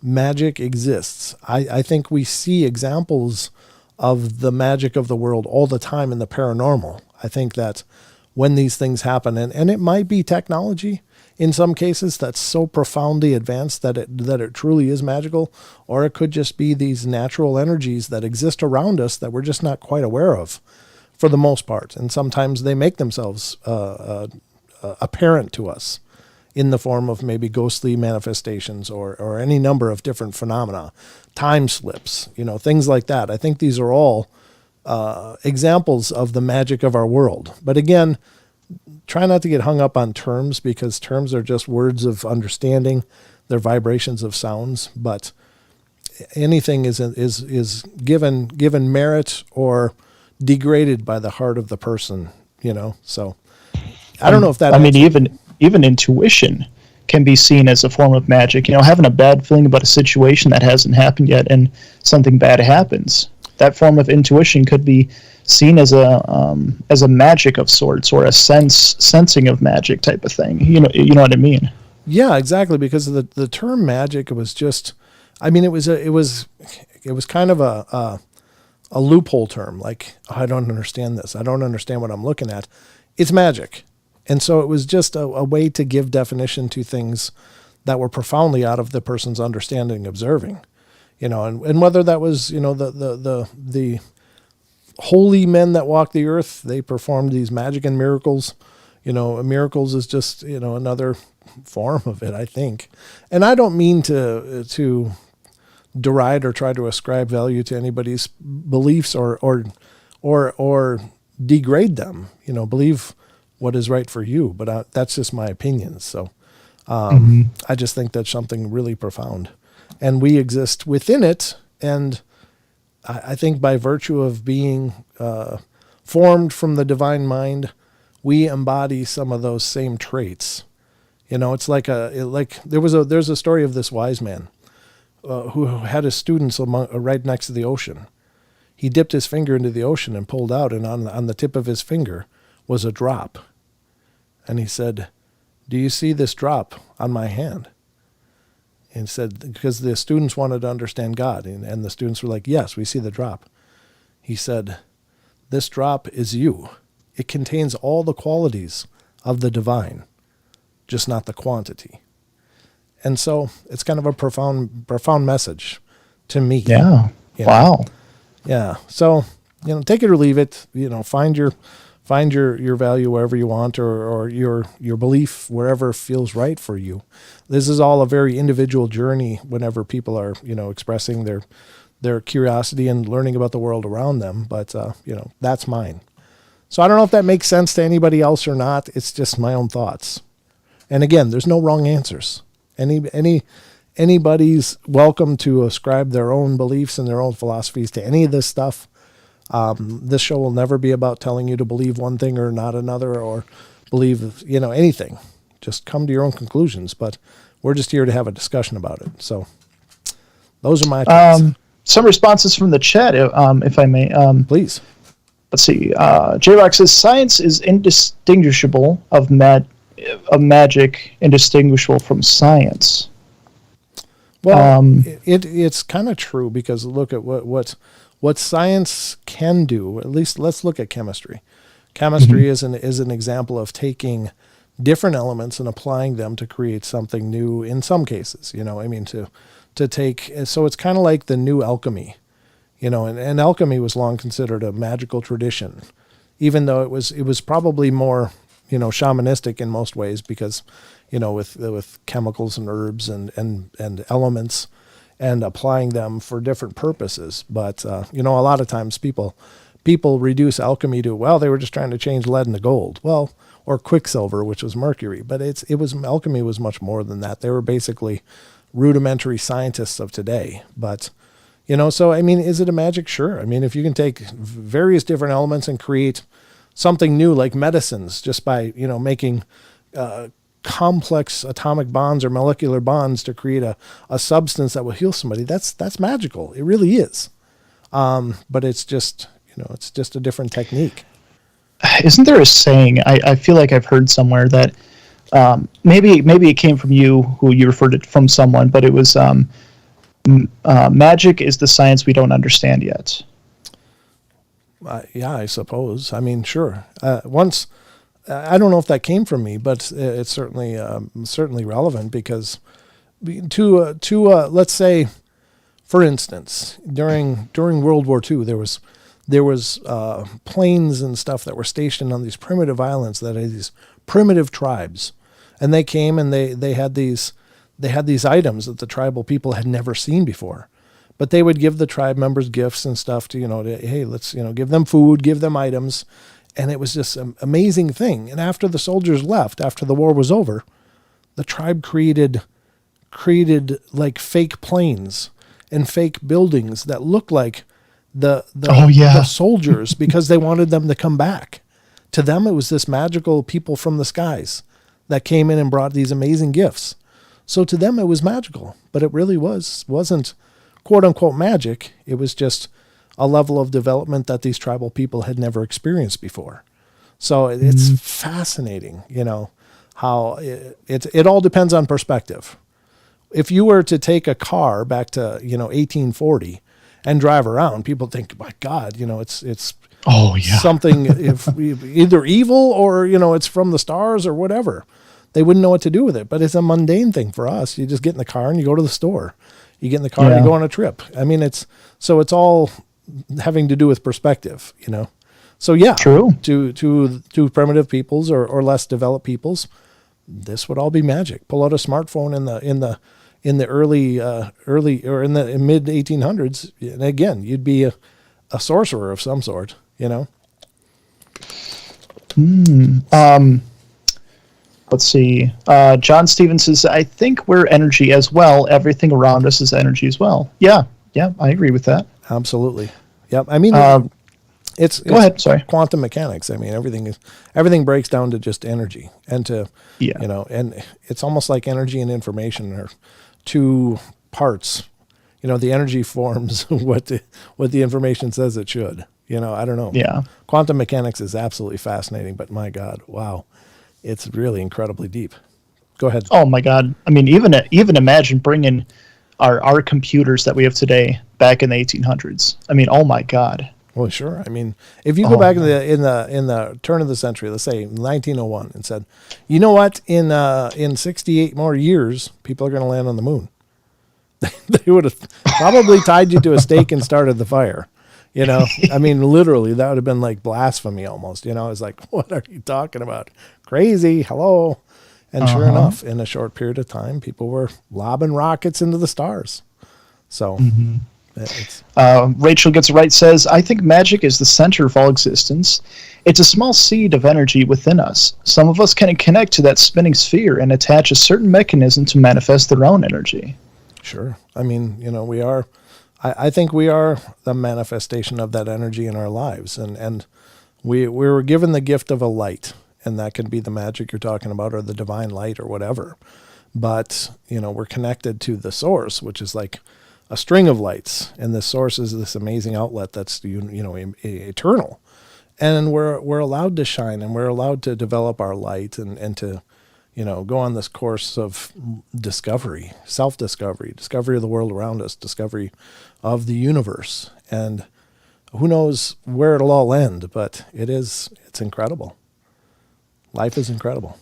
magic exists. I think we see examples of the magic of the world all the time in the paranormal. I think that when these things happen, and it might be technology in some cases that's so profoundly advanced that it truly is magical, or it could just be these natural energies that exist around us that we're just not quite aware of for the most part. And sometimes they make themselves apparent to us in the form of maybe ghostly manifestations or any number of different phenomena, time slips, things like that. I think these are all examples of the magic of our world. But again, try not to get hung up on terms, because terms are just words of understanding. They're vibrations of sounds, but anything is given merit or degraded by the heart of the person, So I don't know if that. I mean, even intuition can be seen as a form of magic. Having a bad feeling about a situation that hasn't happened yet, and something bad happens. That form of intuition could be seen as a magic of sorts, or a sensing of magic type of thing. You know what I mean? Yeah, exactly. Because the term magic was just, it was kind of a loophole term. Like, I don't understand this. I don't understand what I'm looking at. It's magic. And so it was just a way to give definition to things that were profoundly out of the person's understanding, observing, and whether that was, the holy men that walked the earth, they performed these magic and miracles. Miracles is just, another form of it, I think. And I don't mean to deride or try to ascribe value to anybody's beliefs or degrade them. Believe what is right for you, but that's just my opinion. So I just think that's something really profound, and we exist within it. And I think by virtue of being formed from the divine mind, we embody some of those same traits. It's there's a story of this wise man who had his students right next to the ocean. He dipped his finger into the ocean and pulled out, and on the tip of his finger was a drop. And he said, "Do you see this drop on my hand?" And said, because the students wanted to understand God, and the students were like, "Yes, we see the drop." He said, "This drop is you. It contains all the qualities of the divine, just not the quantity." And so it's kind of a profound message to me. Yeah. Wow. Yeah. So, take it or leave it. Find your value wherever you want, or your belief wherever feels right for you. This is all a very individual journey whenever people are, expressing their curiosity and learning about the world around them. But, that's mine. So I don't know if that makes sense to anybody else or not. It's just my own thoughts. And again, there's no wrong answers. Anybody's welcome to ascribe their own beliefs and their own philosophies to any of this stuff. This show will never be about telling you to believe one thing or not another, or believe, anything. Just come to your own conclusions. But we're just here to have a discussion about it. So those are my thoughts. Some responses from the chat, if I may. Please. Let's see. J-Rock says, science is indistinguishable of magic, indistinguishable from science. Well, it's kind of true, because look at what science can do. At least let's look at chemistry. Chemistry is an example of taking different elements and applying them to create something new in some cases. To take, so it's kind of like the new alchemy. And alchemy was long considered a magical tradition, even though it was probably more, shamanistic in most ways because, with chemicals and herbs and elements and applying them for different purposes. But, a lot of times people reduce alchemy to, well, they were just trying to change lead into gold. Well, or quicksilver, which was mercury. But alchemy was much more than that. They were basically rudimentary scientists of today. But, so, is it a magic? Sure. If you can take various different elements and create something new like medicines just by, making complex atomic bonds or molecular bonds to create a substance that will heal somebody, that's magical. It really is. But it's just, it's just a different technique. Isn't there a saying, I feel like I've heard somewhere that maybe it came from you, who you referred it from someone, but it was magic is the science we don't understand yet. Yeah, I suppose. sure. Once, I don't know if that came from me, but it's certainly relevant because let's say, for instance, during World War II, there was planes and stuff that were stationed on these primitive islands that had these primitive tribes, and they came and they had these items that the tribal people had never seen before. But they would give the tribe members gifts and stuff to, hey, let's, give them food, give them items. And it was just an amazing thing. And after the soldiers left, after the war was over, the tribe created like fake planes and fake buildings that looked like the soldiers because they wanted them to come back. To them, it was this magical people from the skies that came in and brought these amazing gifts. So to them, it was magical, but it really wasn't quote unquote magic. It was just a level of development that these tribal people had never experienced before. So it's fascinating, how it all depends on perspective. If you were to take a car back to, 1840 and drive around, people think, my God, it's something either evil or, it's from the stars or whatever. They wouldn't know what to do with it, but it's a mundane thing for us. You just get in the car and you go to the store. You get in the car and you go on a trip. It's all having to do with perspective, So yeah, true. To primitive peoples or less developed peoples, this would all be magic. Pull out a smartphone in the early or in the mid 1800s, and again, you'd be a sorcerer of some sort, Let's see. John Stevens says, I think we're energy as well. Everything around us is energy as well. Yeah, I agree with that. Absolutely. Yep. It's go ahead. Sorry. Quantum mechanics. Everything breaks down to just energy and and it's almost like energy and information are two parts. The energy forms what the information says it should. I don't know. Yeah. Quantum mechanics is absolutely fascinating, but my God, wow. It's really incredibly deep. Go ahead. Oh my God! Even imagine bringing our computers that we have today back in the 1800s. Oh my God! Well, sure. If you go back in the turn of the century, let's say 1901, and said, you know what, in 68 more years, people are going to land on the moon. They would have probably tied you to a stake and started the fire. Literally, that would have been like blasphemy almost. It's like, what are you talking about? Crazy. Hello. And sure enough, in a short period of time, people were lobbing rockets into the stars. So Rachel Gets It Right says, I think magic is the center of all existence. It's a small seed of energy within us. Some of us can connect to that spinning sphere and attach a certain mechanism to manifest their own energy. Sure. We are. I think we are the manifestation of that energy in our lives. And we were given the gift of a light, and that can be the magic you're talking about or the divine light or whatever. But, we're connected to the source, which is like a string of lights. And the source is this amazing outlet that's, eternal. And we're allowed to shine, and we're allowed to develop our light and to, go on this course of discovery, self-discovery, discovery of the world around us, discovery of the universe. And who knows where it'll all end, but it's incredible. Life is incredible.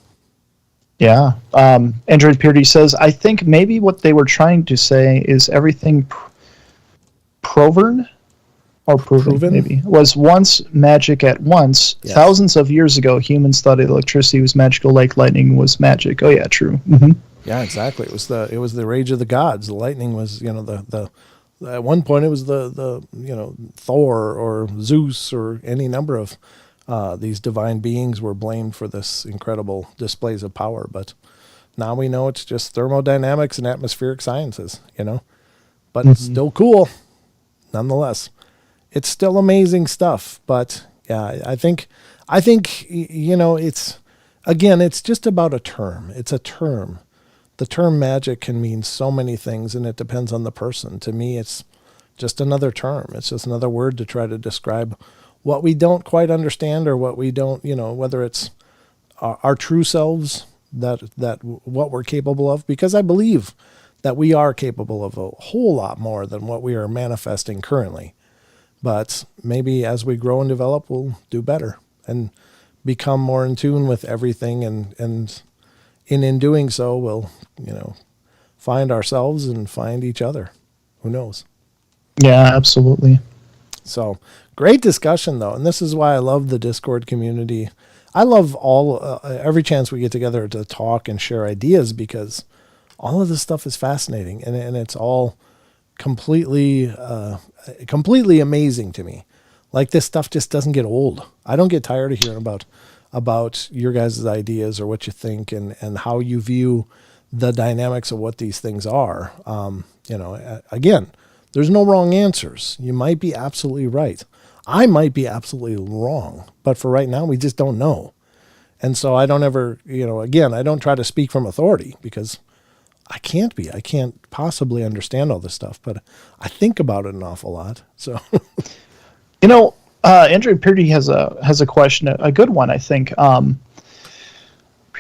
Yeah. Android Purity says, I think maybe what they were trying to say is everything provern or proven, maybe, was once magic at once. Yes. Thousands of years ago, humans thought electricity was magical, like lightning was magic. Oh yeah, true. Mm-hmm. Yeah, exactly. It was the rage of the gods. The lightning was, the at one point it was the Thor or Zeus or any number of these divine beings were blamed for this incredible displays of power. But now we know it's just thermodynamics and atmospheric sciences, but it's still cool nonetheless. It's still amazing stuff. But yeah, I think it's, again, it's just about a term. It's a term. The term magic can mean so many things, and it depends on the person. To me, it's just another term. It's just another word to try to describe what we don't quite understand, or what we don't, whether it's our true selves, that what we're capable of, because I believe that we are capable of a whole lot more than what we are manifesting currently. But maybe as we grow and develop, we'll do better and become more in tune with everything, and in doing so, we'll, find ourselves and find each other. Who knows? Yeah, absolutely. So great discussion, though. And this is why I love the Discord community. I love every chance we get together to talk and share ideas, because all of this stuff is fascinating, and it's all completely amazing to me. Like, this stuff just doesn't get old. I don't get tired of hearing about your guys' ideas or what you think and how you view the dynamics of what these things are. Again, there's no wrong answers. You might be absolutely right. I might be absolutely wrong, but for right now, we just don't know. And so I don't ever, again, I don't try to speak from authority, because I can't possibly understand all this stuff, but I think about it an awful lot. So, Andrew Purdy has a question, a good one, I think.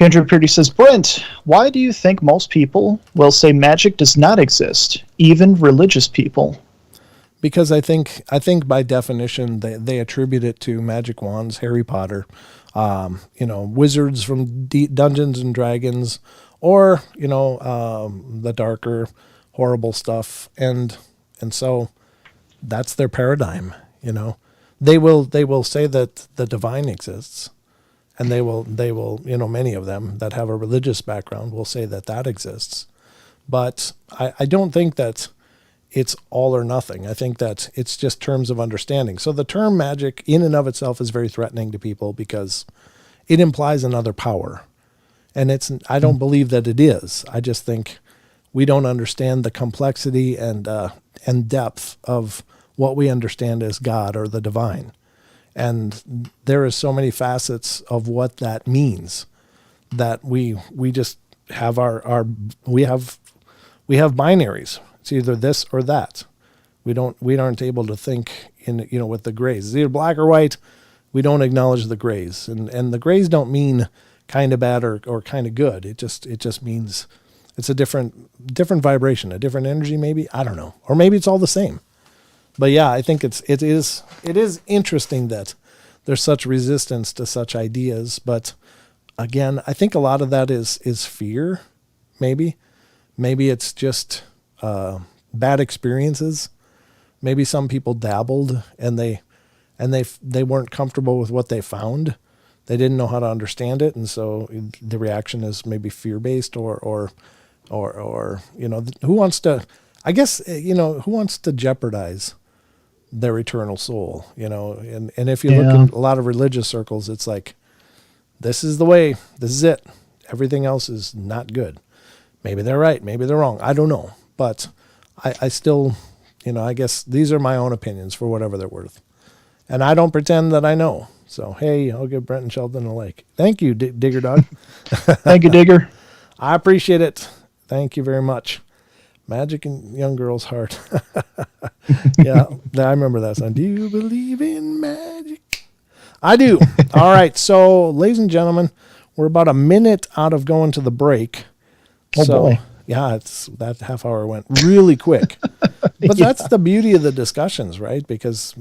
Andrew Purdy says, Brent, why do you think most people will say magic does not exist, even religious people? Because I think by definition they attribute it to magic wands, Harry Potter, wizards from Dungeons and Dragons, or the darker, horrible stuff, and so that's their paradigm. They will say that the divine exists, and they will many of them that have a religious background will say that exists, but I don't think that it's all or nothing. I think that it's just terms of understanding. So the term magic in and of itself is very threatening to people, because it implies another power. And I don't believe that it is. I just think we don't understand the complexity and depth of what we understand as God or the divine. And there is so many facets of what that means that we just have we have binaries. It's either this or that. We aren't able to think in, with the grays. It's either black or white. We don't acknowledge the grays, and the grays don't mean kind of bad or kind of good. It just means it's a different vibration, a different energy, maybe. I don't know, or maybe it's all the same. But yeah, I think it is interesting that there's such resistance to such ideas. But again, I think a lot of that is fear. Maybe it's just bad experiences. Maybe some people dabbled and they weren't comfortable with what they found. They didn't know how to understand it, and so the reaction is maybe fear-based or who wants to? I guess who wants to jeopardize their eternal soul? And if you look in a lot of religious circles, it's like, this is the way, this is it. Everything else is not good. Maybe they're right, maybe they're wrong. I don't know, but I still, I guess these are my own opinions for whatever they're worth, and I don't pretend that I know. So, hey, I'll give Brent and Sheldon a like. Thank you, Digger Dog. Thank you, Digger. I appreciate it. Thank you very much. Magic in young girl's heart. Yeah, I remember that song. Do you believe in magic? I do. All right. So, ladies and gentlemen, we're about a minute out of going to the break. Oh, boy. Yeah, that half hour went really quick. But that's the beauty of the discussions, right? Because,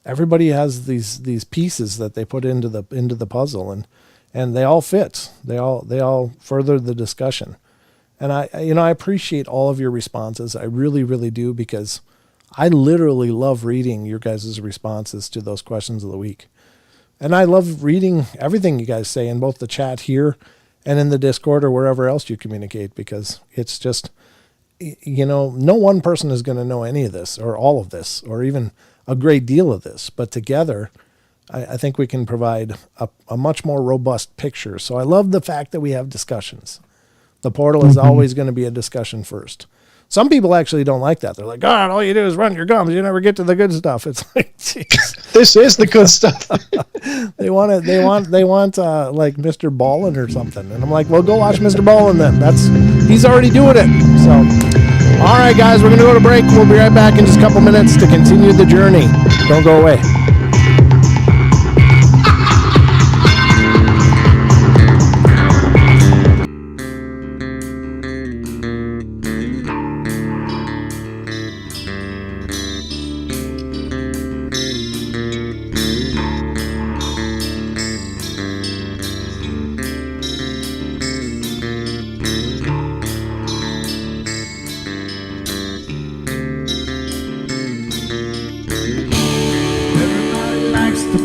everybody has these pieces that they put into the puzzle, and they all fit. They all further the discussion. And I appreciate all of your responses. I really, really do, because I literally love reading your guys' responses to those questions of the week. And I love reading everything you guys say in both the chat here and in the Discord or wherever else you communicate, because it's just, no one person is going to know any of this or all of this or even a great deal of this. But together, I think we can provide a much more robust picture. So I love the fact that we have discussions. The portal is always going to be a discussion first. Some people actually don't like that. They're like, God, all you do is run your gums. You never get to the good stuff. It's like, geez. This is the good stuff. They want like Mr. Ballin or something. And I'm like, well, go watch Mr. Ballin then. He's already doing it. So, all right, guys, we're going to go to break. We'll be right back in just a couple minutes to continue the journey. Don't go away.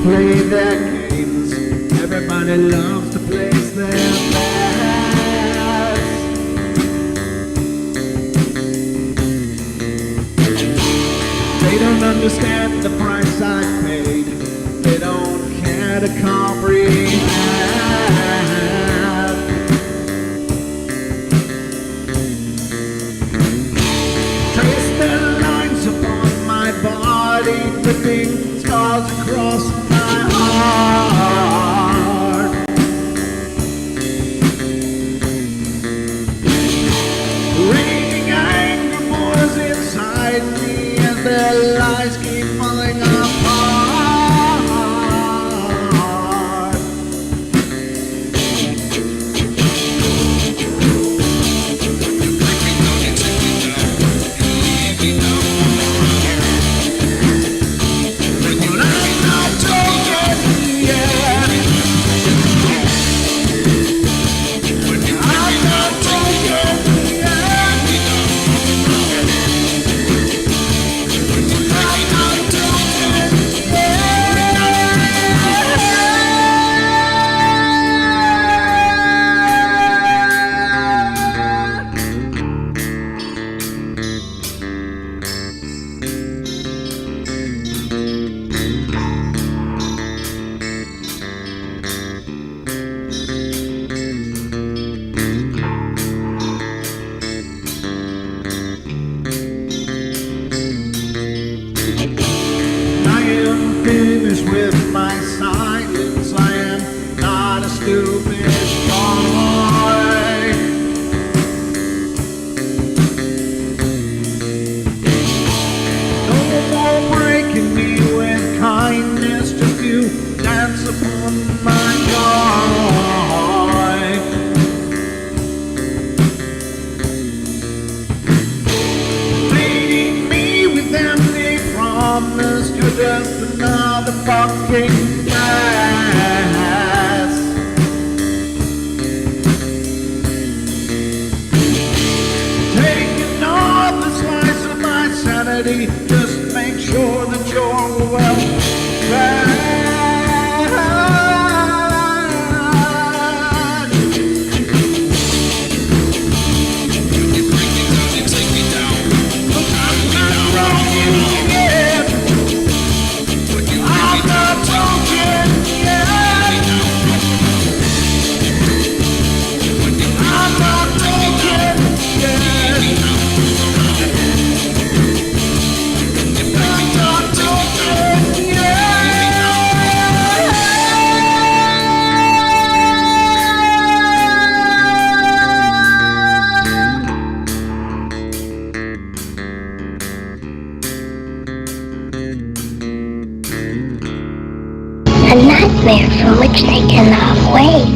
Play their games. Everybody loves to place their bets. They don't understand the price I paid. They don't care to comprehend. Trace their lines upon my body, dripping scars across my heart. Raging anger pours inside me as their lies keep falling apart. With my silence, I am not a stupid boy. No more breaking me with kindness, just you dance upon my joy. Leading me with empty promise, you're just another fucking mess. Taking off the slice of my sanity, just make sure that you're well fed. A nightmare from which they cannot wake.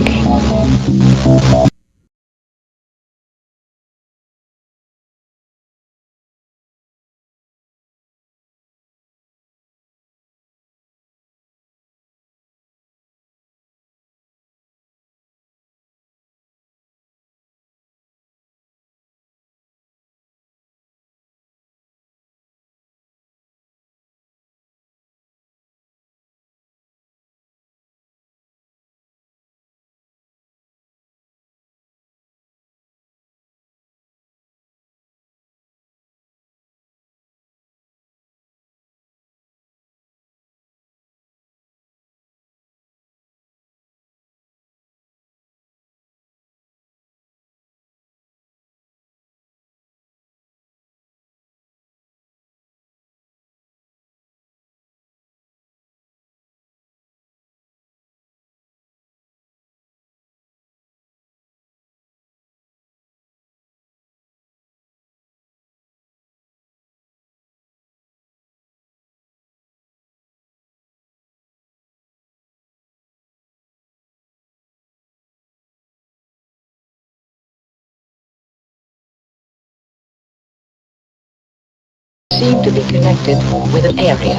seem to be connected with an area.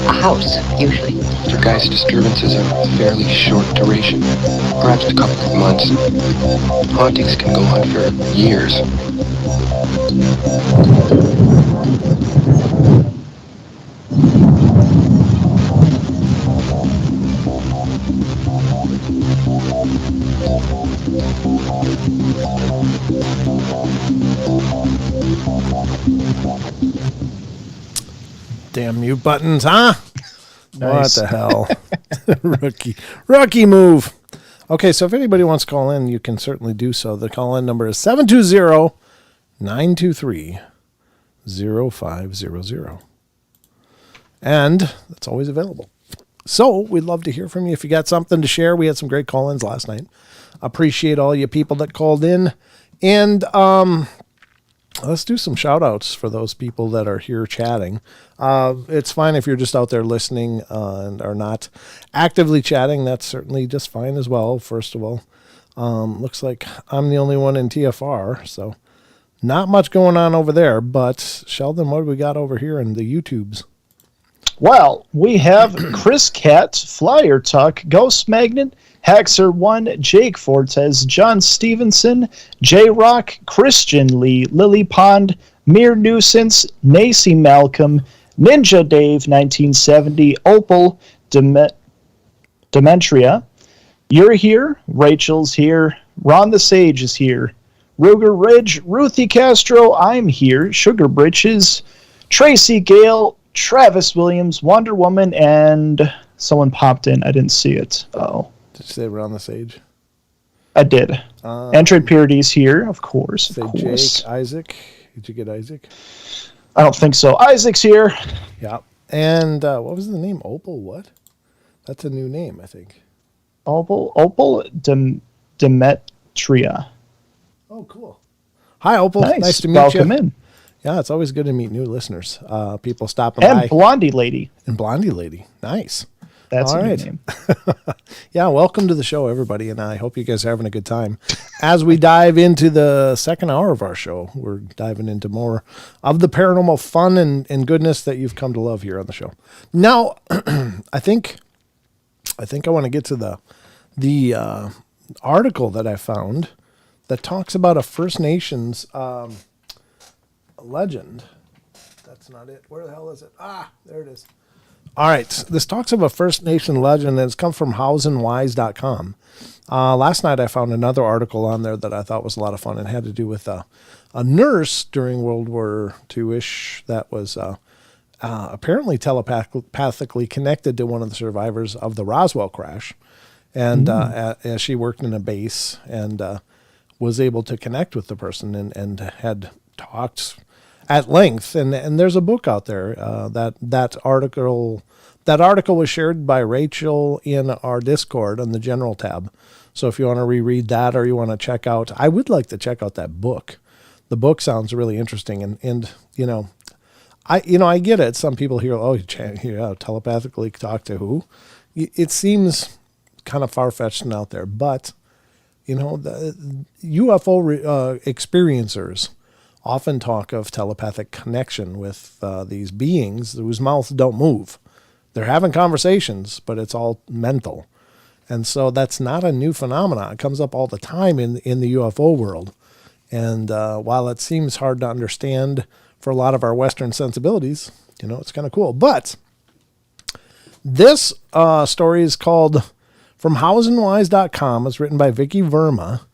A house, usually. Poltergeist disturbances are fairly short duration, perhaps a couple of months. Hauntings can go on for years. Damn mute buttons, huh? Nice. What the hell? Rookie move. Okay, so if anybody wants to call in, you can certainly do so. The call-in number is 720-923-0500. And that's always available. So we'd love to hear from you if you got something to share. We had some great call-ins last night. Appreciate all you people that called in. And let's do some shout-outs for those people that are here chatting. It's fine if you're just out there listening and are not actively chatting. That's certainly just fine as well, first of all. Looks like I'm the only one in TFR, so not much going on over there. But, Sheldon, what do we got over here in the YouTubes? Well, we have Chris Cat, Flyer Tuck, Ghost Magnet, Haxer1, Jake Fortes, John Stevenson, J Rock, Christian Lee, Lily Pond, Mere Nuisance, Nacy Malcolm, Ninja Dave 1970, Opal, Demetria. You're here, Rachel's here, Ron the Sage is here, Ruger Ridge, Ruthie Castro, I'm here, Sugar Britches, Tracy Gale, Travis Williams, Wonder Woman, and someone popped in. I didn't see it. Oh. Did you say Ron the Sage? I did. Android Purity's here, of course. Say of course. Jake, Isaac. Did you get Isaac? I don't think so. Isaac's here. Yeah. And what was the name? Opal what? That's a new name, I think. Opal Demetria. Oh, cool. Hi, Opal. Nice to meet Welcome you. in. Yeah, it's always good to meet new listeners. People stopping And by. Blondie Lady. And Blondie Lady. Nice. That's all a right. new name. Yeah, welcome to the show, everybody, and I hope you guys are having a good time. As we dive into the second hour of our show, we're diving into more of the paranormal fun and goodness that you've come to love here on the show. Now, I think I want to get to the article that I found that talks about a First Nations legend. That's not it. Where the hell is it? Ah, there it is. All right. This talks of a First Nation legend, and it's come from howsandwise.com. Last night I found another article on there that I thought was a lot of fun. It had to do with a nurse during World War II-ish that was apparently telepathically connected to one of the survivors of the Roswell crash. And as she worked in a base and was able to connect with the person and had talked at length, and there's a book out there that article was shared by Rachel in our Discord on the general tab. So if you want to reread that or you want to check out, I would like to check out that book. The book sounds really interesting, and I get it. Some people hear, telepathically talk to who? It seems kind of far fetched and out there, but the UFO experiencers often talk of telepathic connection with these beings whose mouths don't move. They're having conversations, but it's all mental. And so that's not a new phenomenon. It comes up all the time in the UFO world. And while it seems hard to understand for a lot of our Western sensibilities, it's kind of cool. But this story is called From howsandwise.com. It's written by Vicky Verma.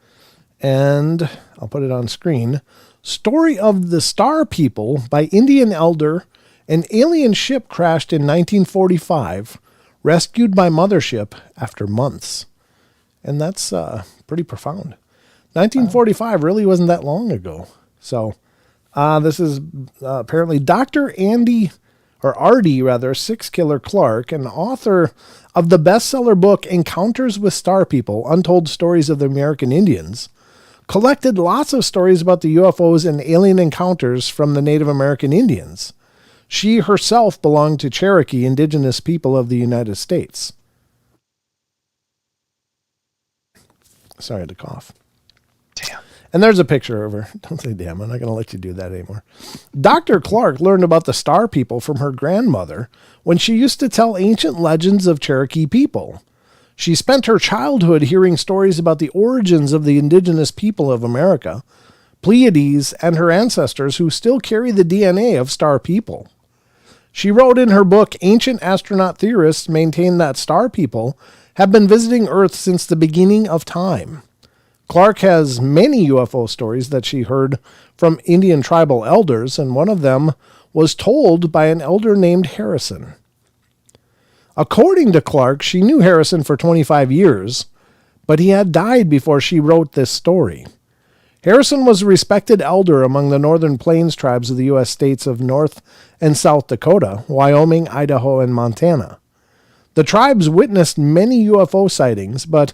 And I'll put it on screen. Story of the Star People by Indian Elder. An alien ship crashed in 1945, rescued by mothership after months. And that's pretty profound. 1945 really wasn't that long ago. So this is apparently Dr. Ardy Six Killer Clark, an author of the bestseller book Encounters with Star People, Untold Stories of the American Indians, collected lots of stories about the UFOs and alien encounters from the Native American Indians. She herself belonged to Cherokee, indigenous people of the United States. Sorry to cough. Damn. And there's a picture of her. Don't say damn, I'm not going to let you do that anymore. Dr. Clark learned about the Star People from her grandmother when she used to tell ancient legends of Cherokee people. She spent her childhood hearing stories about the origins of the indigenous people of America, Pleiades, and her ancestors who still carry the DNA of Star People. She wrote in her book, Ancient Astronaut Theorists Maintain that Star People have been visiting Earth since the beginning of time. Clark has many UFO stories that she heard from Indian tribal elders, and one of them was told by an elder named Harrison. According to Clark, she knew Harrison for 25 years, but he had died before she wrote this story. Harrison was a respected elder among the Northern Plains tribes of the U.S. states of North and South Dakota, Wyoming, Idaho, and Montana. The tribes witnessed many UFO sightings, but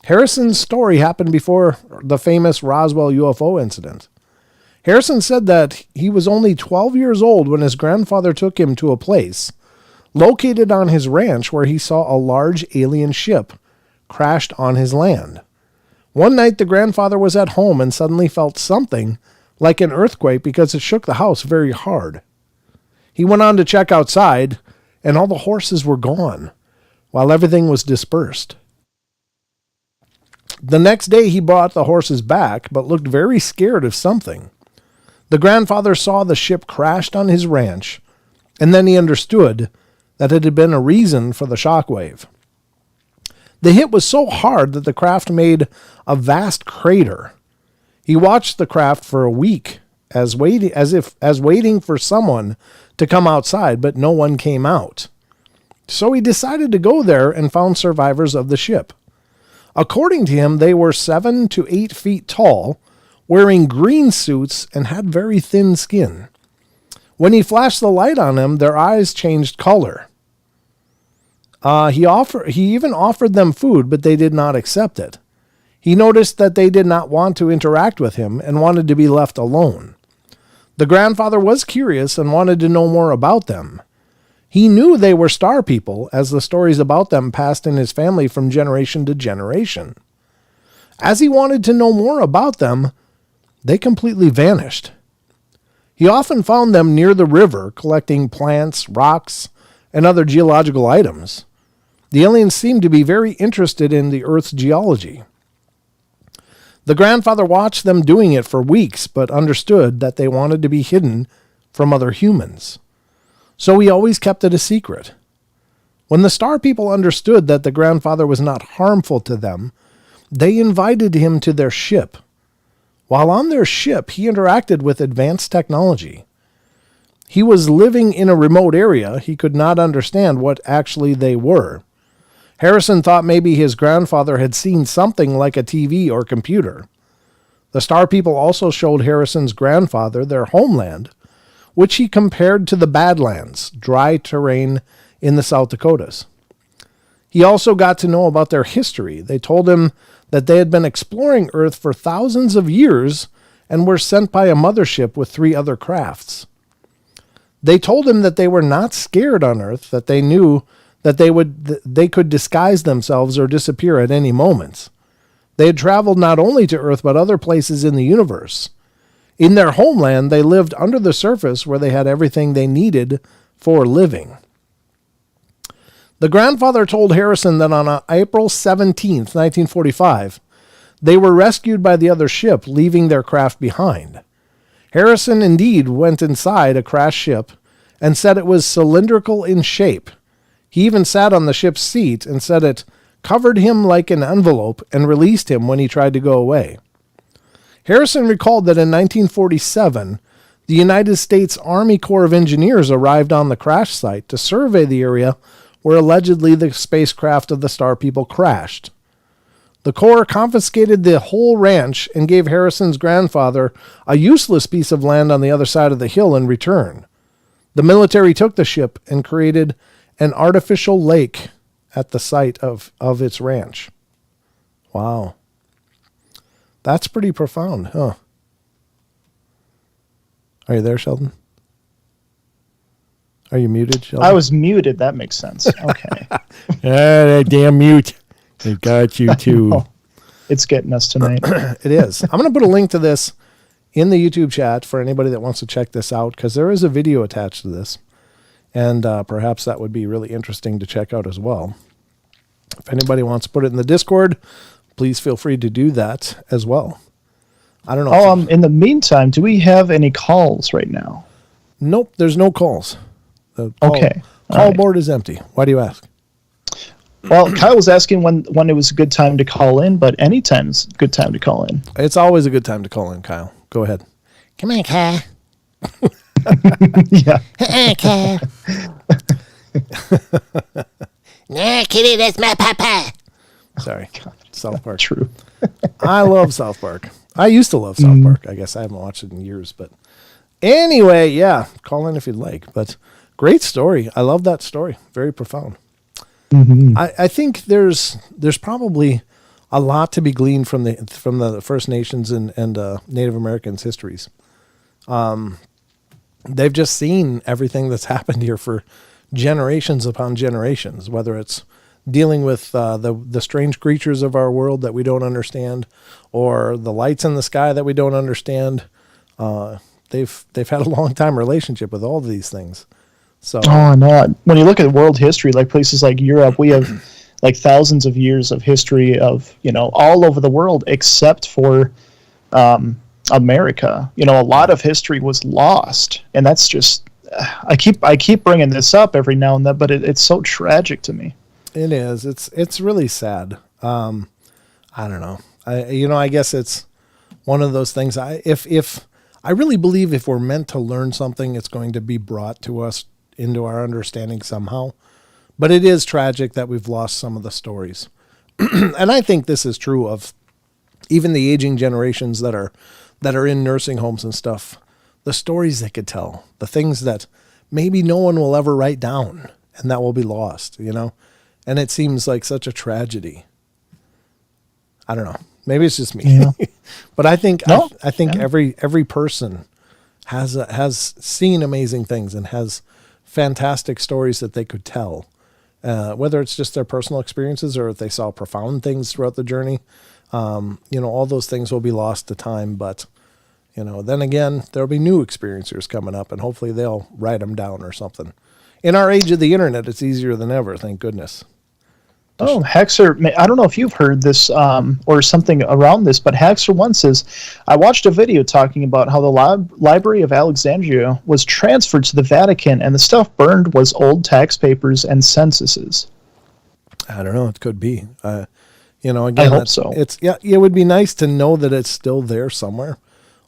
Harrison's story happened before the famous Roswell UFO incident. Harrison said that he was only 12 years old when his grandfather took him to a place located on his ranch where he saw a large alien ship crashed on his land. One night the grandfather was at home and suddenly felt something like an earthquake because it shook the house very hard. He went on to check outside, and all the horses were gone, while everything was dispersed. The next day he brought the horses back, but looked very scared of something. The grandfather saw the ship crashed on his ranch, and then he understood that it had been a reason for the shockwave. The hit was so hard that the craft made a vast crater. He watched the craft for a week as waiting for someone to come outside, but no one came out. So he decided to go there and found survivors of the ship. According to him, they were 7 to 8 feet tall, wearing green suits, and had very thin skin. When he flashed the light on them, their eyes changed color. He even offered them food, but they did not accept it. He noticed that they did not want to interact with him and wanted to be left alone. The grandfather was curious and wanted to know more about them. He knew they were Star People, as the stories about them passed in his family from generation to generation. As he wanted to know more about them, they completely vanished. He often found them near the river, collecting plants, rocks, and other geological items. The aliens seemed to be very interested in the Earth's geology. The grandfather watched them doing it for weeks, but understood that they wanted to be hidden from other humans. So he always kept it a secret. When the Star People understood that the grandfather was not harmful to them, they invited him to their ship. While on their ship, he interacted with advanced technology. He was living in a remote area. He could not understand what actually they were. Harrison thought maybe his grandfather had seen something like a TV or computer. The Star People also showed Harrison's grandfather their homeland, which he compared to the Badlands, dry terrain in the South Dakotas. He also got to know about their history. They told him that they had been exploring Earth for thousands of years and were sent by a mothership with 3 other crafts. They told him that they were not scared on Earth, that they knew that they could disguise themselves or disappear at any moment. They had traveled not only to Earth but other places in the universe. In their homeland, they lived under the surface where they had everything they needed for living. The grandfather told Harrison that on April 17th, 1945, they were rescued by the other ship, leaving their craft behind. Harrison indeed went inside a crashed ship and said it was cylindrical in shape. He even sat on the ship's seat and said it covered him like an envelope and released him when he tried to go away. Harrison recalled that in 1947, the United States Army Corps of Engineers arrived on the crash site to survey the area where allegedly the spacecraft of the Star People crashed. The Corps confiscated the whole ranch and gave Harrison's grandfather a useless piece of land on the other side of the hill in return. The military took the ship and created an artificial lake at the site of its ranch. Wow. That's pretty profound, huh? Are you there, Sheldon? Are you muted, Sheldon? I was muted. That makes sense. Okay. That damn mute. It got you too. It's getting us tonight. It is. I'm going to put a link to this in the YouTube chat for anybody that wants to check this out, because there is a video attached to this. And perhaps that would be really interesting to check out as well. If anybody wants to put it in the Discord, please feel free to do that as well. I don't know. In the meantime, do we have any calls right now? Nope, there's no calls. The Okay. Call board is empty. Why do you ask? Well, Kyle was asking when it was a good time to call in, but anytime's a good time to call in. It's always a good time to call in, Kyle. Go ahead. Come on, Kyle. Yeah. Kyle. Nah, kitty, that's my papa. Sorry. South Park. True. I love South Park. I used to love South Park. I guess I haven't watched it in years, but anyway, yeah, call in if you'd like. But great story. I love that story. Very profound. I think there's probably a lot to be gleaned from the First Nations and Native Americans' histories. They've just seen everything that's happened here for generations upon generations, whether it's dealing with the strange creatures of our world that we don't understand, or the lights in the sky that we don't understand. They've had a long time relationship with all of these things. So no. When you look at world history, like places like Europe, we have like thousands of years of history of, all over the world except for America. A lot of history was lost, and that's just I keep bringing this up every now and then, but it's so tragic to me. it is. It's really sad. I don't know. I guess it's one of those things. If I really believe if we're meant to learn something, it's going to be brought to us into our understanding somehow. But it is tragic that we've lost some of the stories. And I think this is true of even the aging generations that are in nursing homes and stuff. The stories they could tell, the things that maybe no one will ever write down, and that will be lost, And it seems like such a tragedy. I don't know. Maybe it's just me. Yeah. But I think No. I think Yeah. every person has seen amazing things and has fantastic stories that they could tell. Whether it's just their personal experiences or if they saw profound things throughout the journey, all those things will be lost to time. But, then again, there'll be new experiencers coming up, and hopefully they'll write them down or something. In our age of the internet, it's easier than ever, thank goodness. Oh, Hexer, I don't know if you've heard this or something around this, but Hexer once says, I watched a video talking about how the Library of Alexandria was transferred to the Vatican, and the stuff burned was old tax papers and censuses. I don't know. It could be. Again, I hope so. It would be nice to know that it's still there somewhere,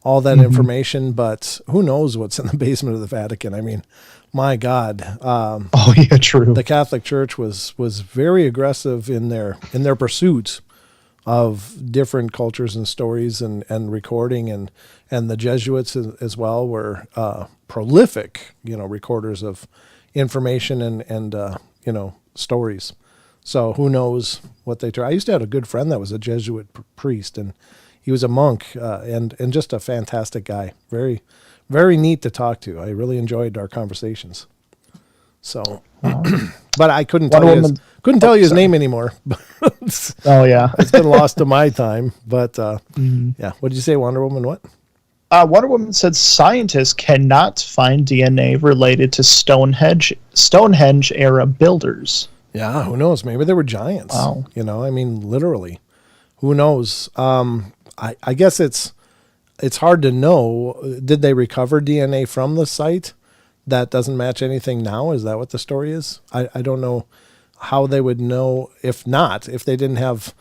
all that information, but who knows what's in the basement of the Vatican. I mean, my God. Oh, yeah, true. The Catholic Church was very aggressive in their pursuit of different cultures and stories and recording, and the Jesuits as well were prolific, recorders of information and stories. So who knows what they try. I used to have a good friend that was a Jesuit priest, and he was a monk and just a fantastic guy. Very, very neat to talk to. I really enjoyed our conversations. So, but I couldn't tell you his name anymore. Oh, yeah. It's been lost to my time. But yeah, what did you say, Wonder Woman? What? Wonder Woman said scientists cannot find DNA related to Stonehenge era builders. Yeah, who knows? Maybe they were giants. Wow. Literally. Who knows? I guess it's hard to know. Did they recover DNA from the site that doesn't match anything now? Is that what the story is? I don't know how they would know if they didn't have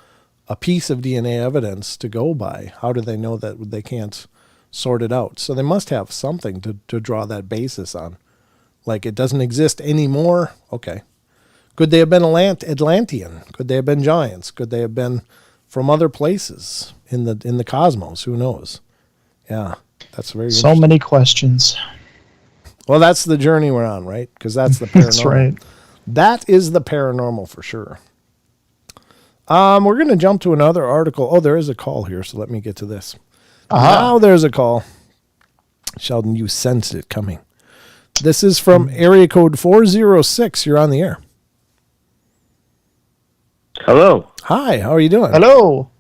a piece of DNA evidence to go by. How do they know that they can't sort it out? So they must have something to draw that basis on. Like it doesn't exist anymore. Okay. Could they have been Atlantean? Could they have been giants? Could they have been from other places in the cosmos? Who knows? Yeah, that's very so many questions. Well, that's the journey we're on, right? Because that's the paranormal. That's right. That is the paranormal for sure. We're going to jump to another article. Oh, there is a call here, so let me get to this. Now there's a call. Sheldon, you sensed it coming. This is from area code 406. You're on the air. Hello. Hi, how are you doing? Hello.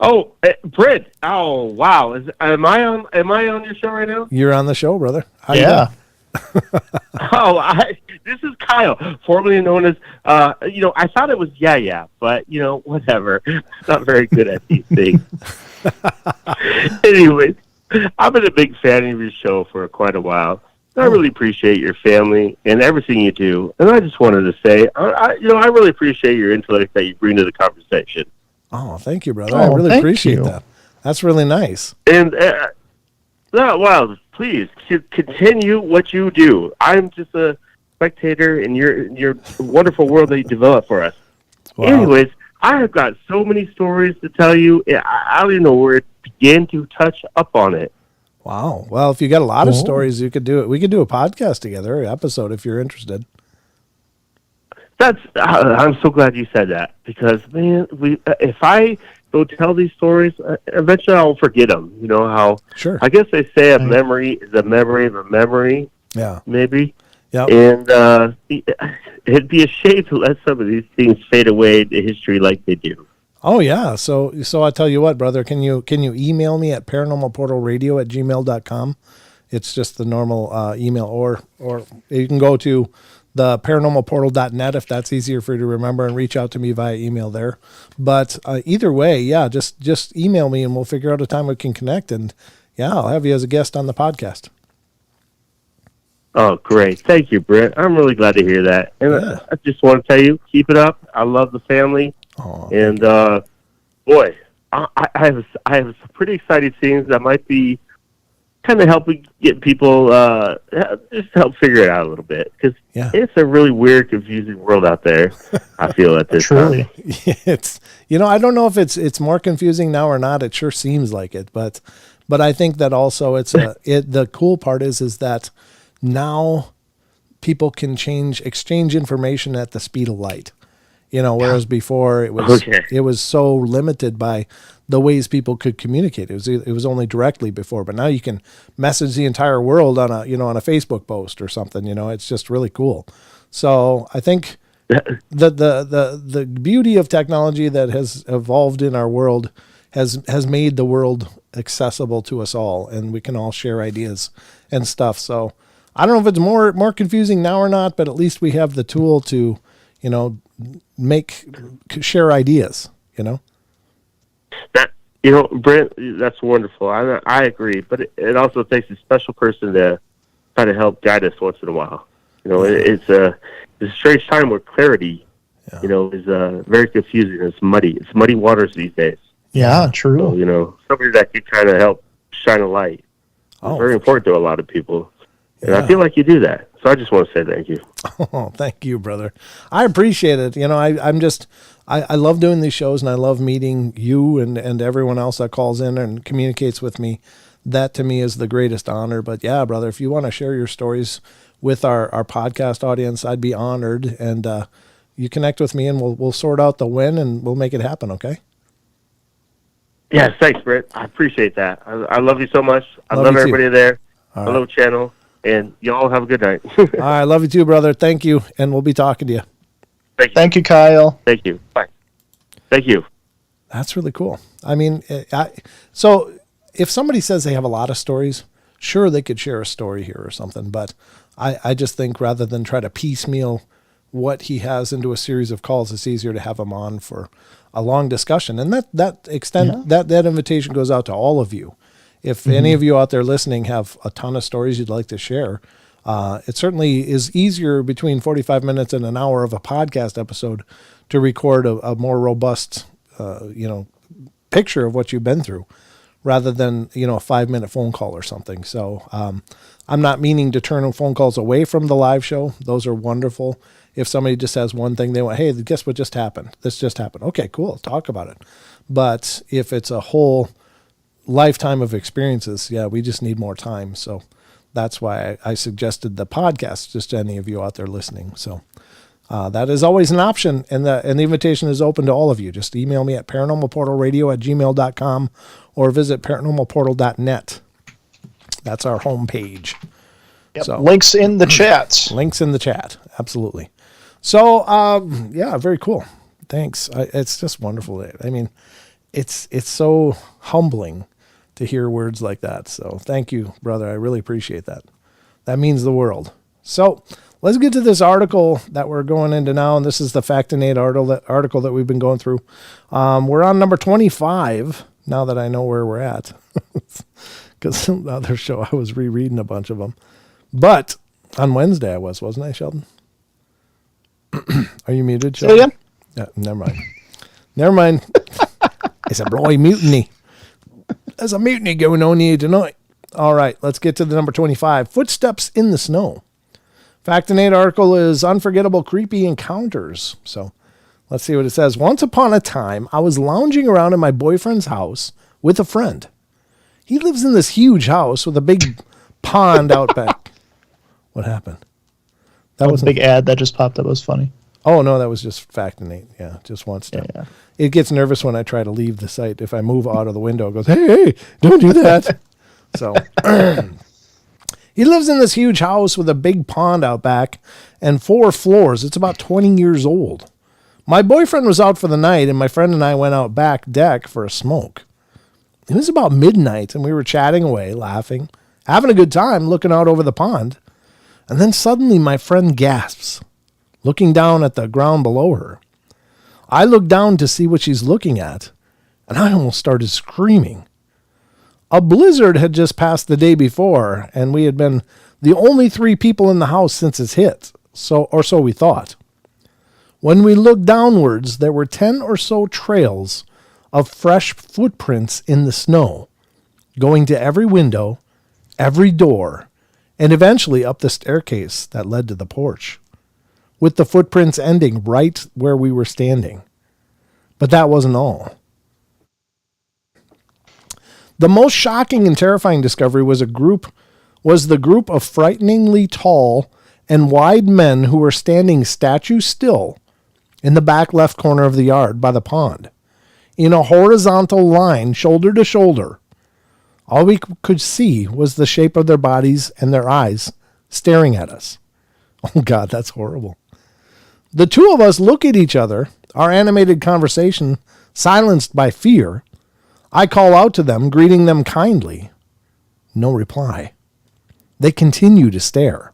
Oh, Britt. Oh, wow. Am I on your show right now? You're on the show, brother. How you Yeah. doing? This is Kyle, formerly known as, I thought it was Yeah, but, whatever. I'm not very good at these things. Anyway, I've been a big fan of your show for quite a while. I really appreciate your family and everything you do. And I just wanted to say, I really appreciate your intellect that you bring to the conversation. Oh, thank you, brother. I really thank appreciate you. that. That's really nice. And, please continue what you do. I'm just a spectator in your wonderful world that you develop for us. Wow. Anyways, I have got so many stories to tell you. I don't even know where to begin to touch up on it. Wow. Well, if you got a lot of stories, you could do it. We could do a podcast together, an episode, if you're interested. I'm so glad you said that, because man, if I go tell these stories, eventually I'll forget them. You know how? Sure. I guess they say a memory is a memory of a memory. Yeah. Maybe. Yeah. And it'd be a shame to let some of these things fade away into history like they do. Oh yeah. So I tell you what, brother, can you email me at paranormalportalradio@gmail.com? It's just the normal email, or you can go to the paranormalportal.net if that's easier for you to remember, and reach out to me via email there. But either way, yeah, just email me and we'll figure out a time we can connect, and yeah, I'll have you as a guest on the podcast. Oh, great. Thank you, Brent. I'm really glad to hear that. And I just want to tell you, keep it up. I love the family. Oh, and boy, I have some pretty exciting things that might be kind of helping get people just help figure it out a little bit, because it's a really weird, confusing world out there. I feel at this time. It's I don't know if it's more confusing now or not. It sure seems like it, but I think that also the cool part is that now people can exchange information at the speed of light. Whereas before it was so limited by the ways people could communicate. It was only directly before, but now you can message the entire world on a Facebook post or something. It's just really cool. So I think the beauty of technology that has evolved in our world has made the world accessible to us all, and we can all share ideas and stuff. So I don't know if it's more confusing now or not, but at least we have the tool to, share ideas, Brent, that's wonderful. I agree, but it also takes a special person to try to help guide us once in a while. It's a strange time where clarity, is very confusing. It's muddy. It's muddy waters these days. Yeah, true. So, somebody that could kind of help shine a light. It's very important to a lot of people. And I feel like you do that. So I just want to say thank you. Oh, thank you, brother. I appreciate it. I love doing these shows, and I love meeting you and everyone else that calls in and communicates with me. That to me is the greatest honor. But yeah, brother, if you want to share your stories with our podcast audience, I'd be honored. And you connect with me, and we'll sort out the when, and we'll make it happen. Okay. Yes, thanks, Brent. I appreciate that. I love you so much. I love everybody there. I love the channel. And y'all have a good night. All right, love you too, brother. Thank you, and we'll be talking to you. Thank you, Kyle. Thank you. Bye. Thank you. That's really cool. I mean, so if somebody says they have a lot of stories, sure, they could share a story here or something. But I just think rather than try to piecemeal what he has into a series of calls, it's easier to have him on for a long discussion. And that invitation goes out to all of you. If any of you out there listening have a ton of stories you'd like to share, it certainly is easier between 45 minutes and an hour of a podcast episode to record a more robust, picture of what you've been through, rather than, a 5-minute phone call or something. So I'm not meaning to turn phone calls away from the live show. Those are wonderful. If somebody just has one thing they want, hey, guess what just happened? This just happened. Okay, cool. Talk about it. But if it's a whole lifetime of experiences, we just need more time. So that's why I suggested the podcast, just to any of you out there listening. So that is always an option, and the invitation is open to all of you. Just email me at paranormalportalradio@gmail.com or visit paranormalportal.net. That's our homepage. Yep. So links in the chat. Links in the chat. Absolutely. So very cool. Thanks. It's just wonderful. I mean, it's so humbling to hear words like that. So thank you, brother. I really appreciate that. That means the world. So let's get to this article that we're going into now. And this is the Factinate article that we've been going through. We're on number 25 now that I know where we're at. Because the other show I was rereading a bunch of them. But on Wednesday I wasn't I, Sheldon? Are you muted, Sheldon? Say again? Yeah, never mind. It's a bloody mutiny. There's a mutiny going on here tonight. All right, let's get to the number 25. Footsteps in the snow. Factinate article is Unforgettable Creepy Encounters. So let's see what it says. Once upon a time, I was lounging around in my boyfriend's house with a friend. He lives in this huge house with a big pond out back. What happened? That was a big ad that just popped up. It was funny. Oh, no, that was just Factinate. Yeah, just wants to. Yeah. It gets nervous when I try to leave the site. If I move out of the window, it goes, hey, don't do that. So he lives in this huge house with a big pond out back and 4 floors. It's about 20 years old. My boyfriend was out for the night, and my friend and I went out back deck for a smoke. It was about midnight, and we were chatting away, laughing, having a good time, looking out over the pond. And then suddenly my friend gasps, looking down at the ground below her. I look down to see what she's looking at, and I almost started screaming. A blizzard had just passed the day before, and we had been the only 3 people in the house since it's hit, so we thought. When we looked downwards, there were 10 or so trails of fresh footprints in the snow, going to every window, every door, and eventually up the staircase that led to the porch, with the footprints ending right where we were standing. But that wasn't all. The most shocking and terrifying discovery was the group of frighteningly tall and wide men who were standing statue still in the back left corner of the yard by the pond, in a horizontal line, shoulder to shoulder. All we could see was the shape of their bodies and their eyes staring at us. Oh, God, that's horrible. The 2 of us look at each other, our animated conversation silenced by fear. I call out to them, greeting them kindly. No reply. They continue to stare.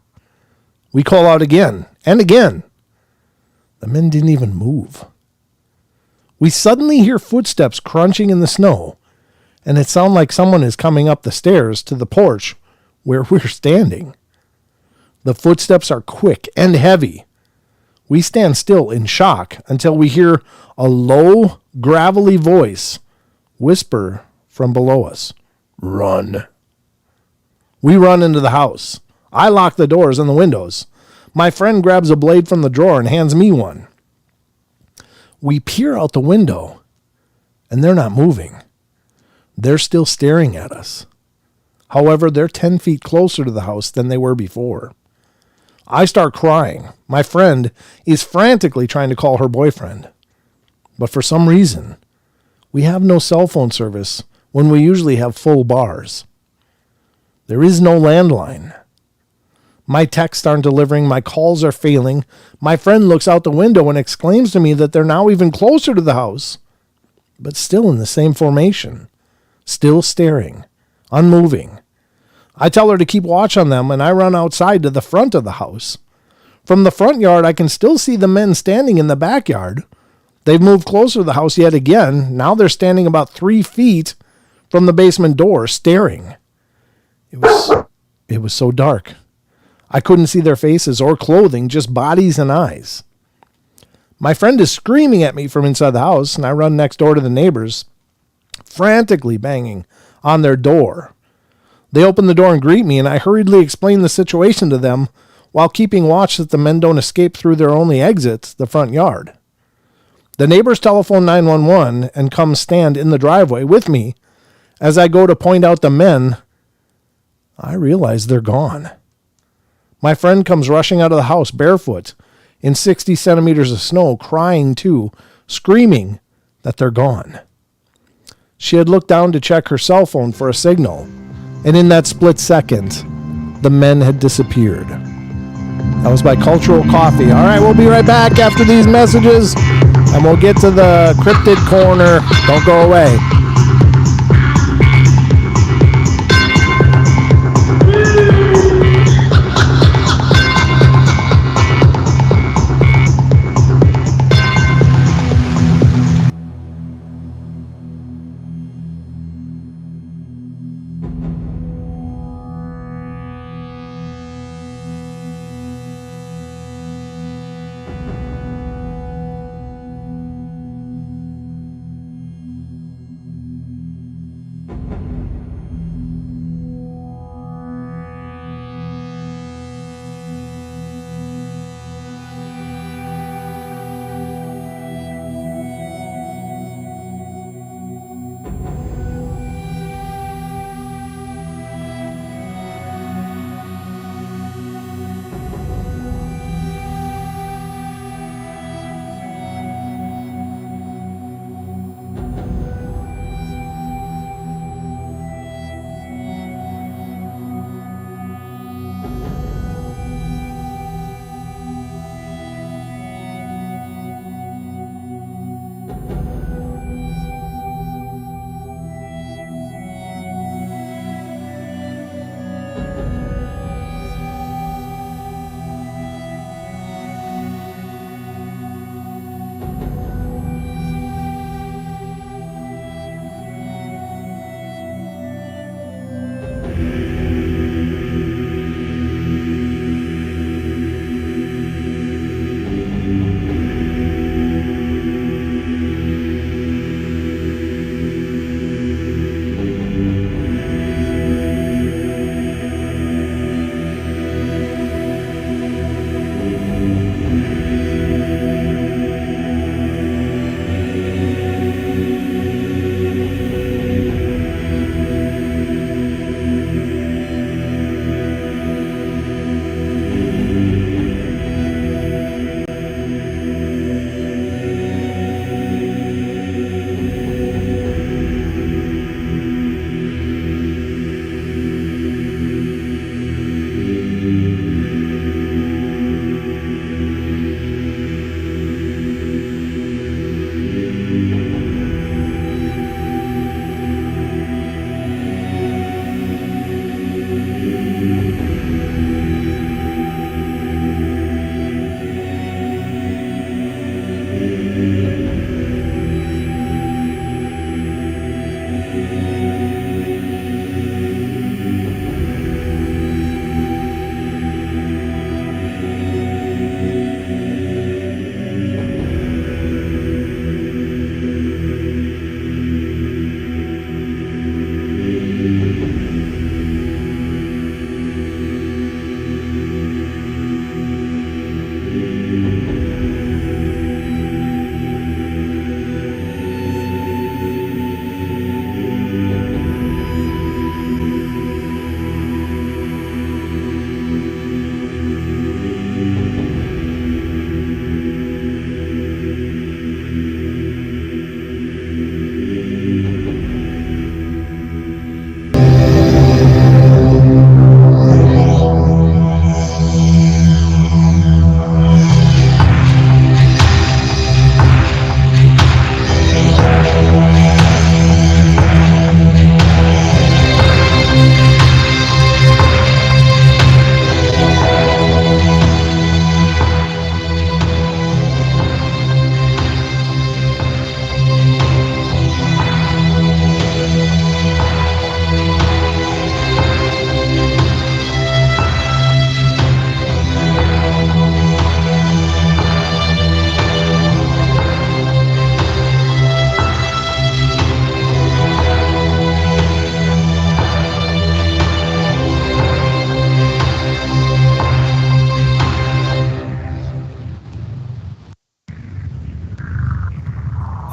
We call out again and again. The men didn't even move. We suddenly hear footsteps crunching in the snow, and it sounds like someone is coming up the stairs to the porch where we're standing. The footsteps are quick and heavy. We stand still in shock until we hear a low, gravelly voice whisper from below us, "Run." We run into the house. I lock the doors and the windows. My friend grabs a blade from the drawer and hands me one. We peer out the window, and they're not moving. They're still staring at us. However, they're 10 feet closer to the house than they were before. I start crying. My friend is frantically trying to call her boyfriend. But for some reason, we have no cell phone service when we usually have full bars. There is no landline. My texts aren't delivering. My calls are failing. My friend looks out the window and exclaims to me that they're now even closer to the house, but still in the same formation, still staring, unmoving. I tell her to keep watch on them, and I run outside to the front of the house. From the front yard, I can still see the men standing in the backyard. They've moved closer to the house yet again. Now they're standing about 3 feet from the basement door, staring. It was so dark. I couldn't see their faces or clothing, just bodies and eyes. My friend is screaming at me from inside the house, and I run next door to the neighbors, frantically banging on their door. They open the door and greet me, and I hurriedly explain the situation to them while keeping watch that the men don't escape through their only exit, the front yard. The neighbors telephone 911 and come stand in the driveway with me. As I go to point out the men, I realize they're gone. My friend comes rushing out of the house barefoot in 60 centimeters of snow, crying too, screaming that they're gone. She had looked down to check her cell phone for a signal, and in that split second, the men had disappeared. That was by Cultural Coffee. All right, we'll be right back after these messages. And we'll get to the cryptid corner. Don't go away.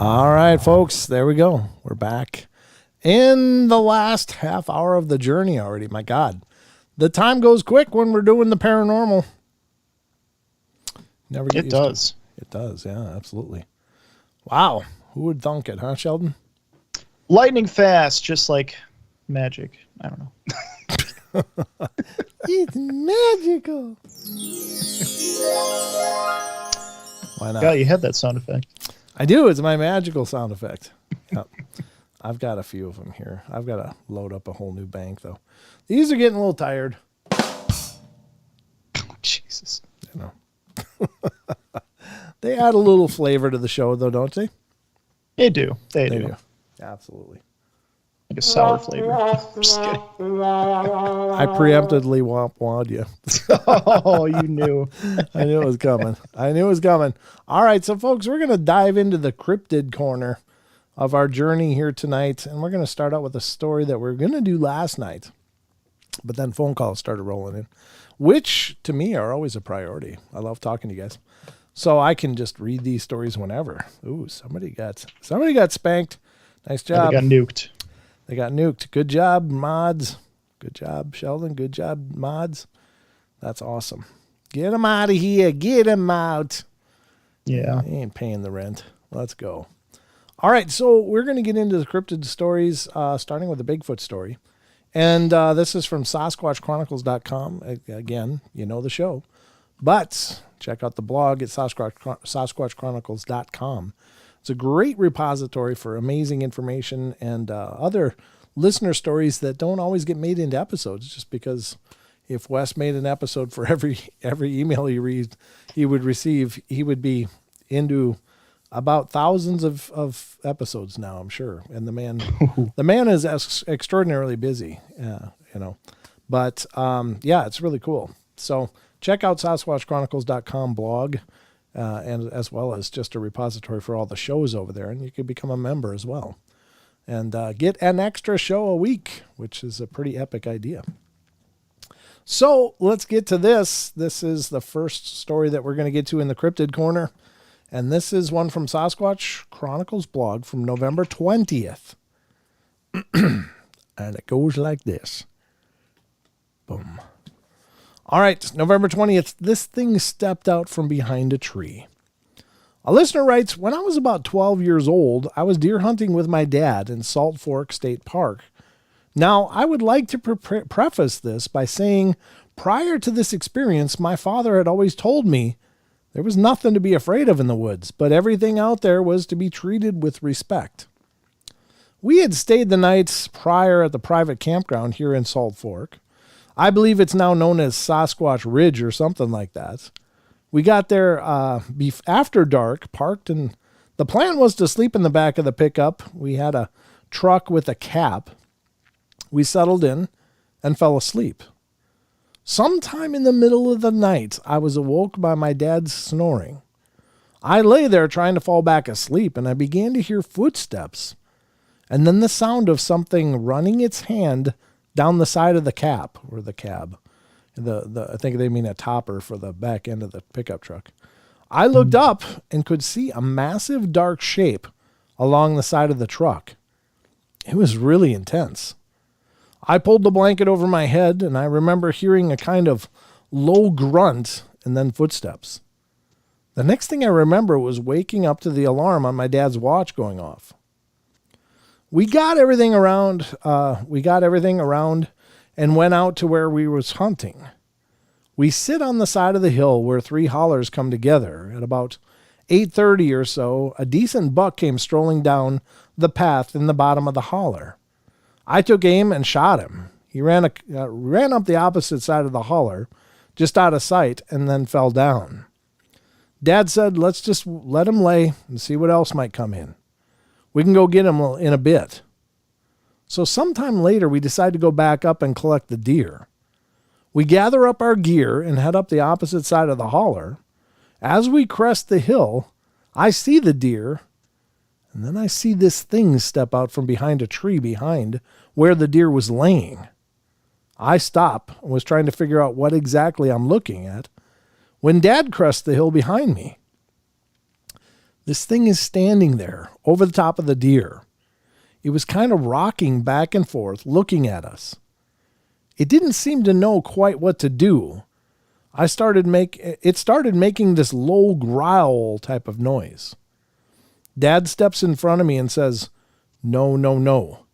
All right, folks, there we go. We're back in the last half hour of the journey already. My God, the time goes quick when we're doing the paranormal. Never get It does. It does, yeah, absolutely. Wow, who would thunk it, huh, Sheldon? Lightning fast, just like magic. I don't know. It's magical. Why not? Yeah, you had that sound effect. I do. It's my magical sound effect. Yep. I've got a few of them here. I've got to load up a whole new bank, though. These are getting a little tired. Jesus. You know. They add a little flavor to the show, though, don't they? They do. They do. Absolutely. Like a sour flavor. I'm just kidding. I preemptively womp-wad you. Oh, you knew. I knew it was coming. All right, so folks, we're going to dive into the cryptid corner of our journey here tonight, and we're going to start out with a story that we are going to do last night, but then phone calls started rolling in, which to me are always a priority. I love talking to you guys, so I can just read these stories whenever. Ooh, somebody got spanked. Nice job. They got nuked. Good job, mods. Good job, Sheldon. Good job, mods. That's awesome. Get them out of here. Get them out. Yeah. He ain't paying the rent. Let's go. All right, so we're going to get into the cryptid stories, starting with the Bigfoot story. And this is from SasquatchChronicles.com. Again, you know the show. But check out the blog at SasquatchChronicles.com. It's a great repository for amazing information and other listener stories that don't always get made into episodes, just because if Wes made an episode for every email he would receive, he would be into about thousands of episodes now, I'm sure. And the man is extraordinarily busy, you know. But yeah, it's really cool. So check out SasquatchChronicles.com blog, and as well as just a repository for all the shows over there. And you can become a member as well, and get an extra show a week, which is a pretty epic idea. So let's get to this. This is the first story that we're going to get to in the Cryptid Corner. And this is one from Sasquatch Chronicles blog from November 20th. And it goes like this. Boom. All right, November 20th, this thing stepped out from behind a tree. A listener writes, when I was about 12 years old, I was deer hunting with my dad in Salt Fork State Park. Now, I would like to preface this by saying, prior to this experience, my father had always told me there was nothing to be afraid of in the woods, but everything out there was to be treated with respect. We had stayed the nights prior at the private campground here in Salt Fork. I believe it's now known as Sasquatch Ridge or something like that. We got there after dark, parked, and the plan was to sleep in the back of the pickup. We had a truck with a cap. We settled in and fell asleep. Sometime in the middle of the night, I was awoke by my dad's snoring. I lay there trying to fall back asleep, and I began to hear footsteps, and then the sound of something running its hand down the side of the cap, or the cab. I think they mean a topper for the back end of the pickup truck. I looked up and could see a massive dark shape along the side of the truck. It was really intense. I pulled the blanket over my head, and I remember hearing a kind of low grunt and then footsteps. The next thing I remember was waking up to the alarm on my dad's watch going off. We got everything around and went out to where we was hunting. We sit on the side of the hill where three hollers come together. At about 8:30 or so, a decent buck came strolling down the path in the bottom of the holler. I took aim and shot him. He ran up the opposite side of the holler, just out of sight, and then fell down. Dad said, let's just let him lay and see what else might come in. We can go get him in a bit. So sometime later, we decide to go back up and collect the deer. We gather up our gear and head up the opposite side of the holler. As we crest the hill, I see the deer, and then I see this thing step out from behind a tree behind where the deer was laying. I stop and was trying to figure out what exactly I'm looking at when Dad crests the hill behind me. This thing is standing there over the top of the deer. It was kind of rocking back and forth, looking at us. It didn't seem to know quite what to do. It started making this low growl type of noise. Dad steps in front of me and says, no, no, no.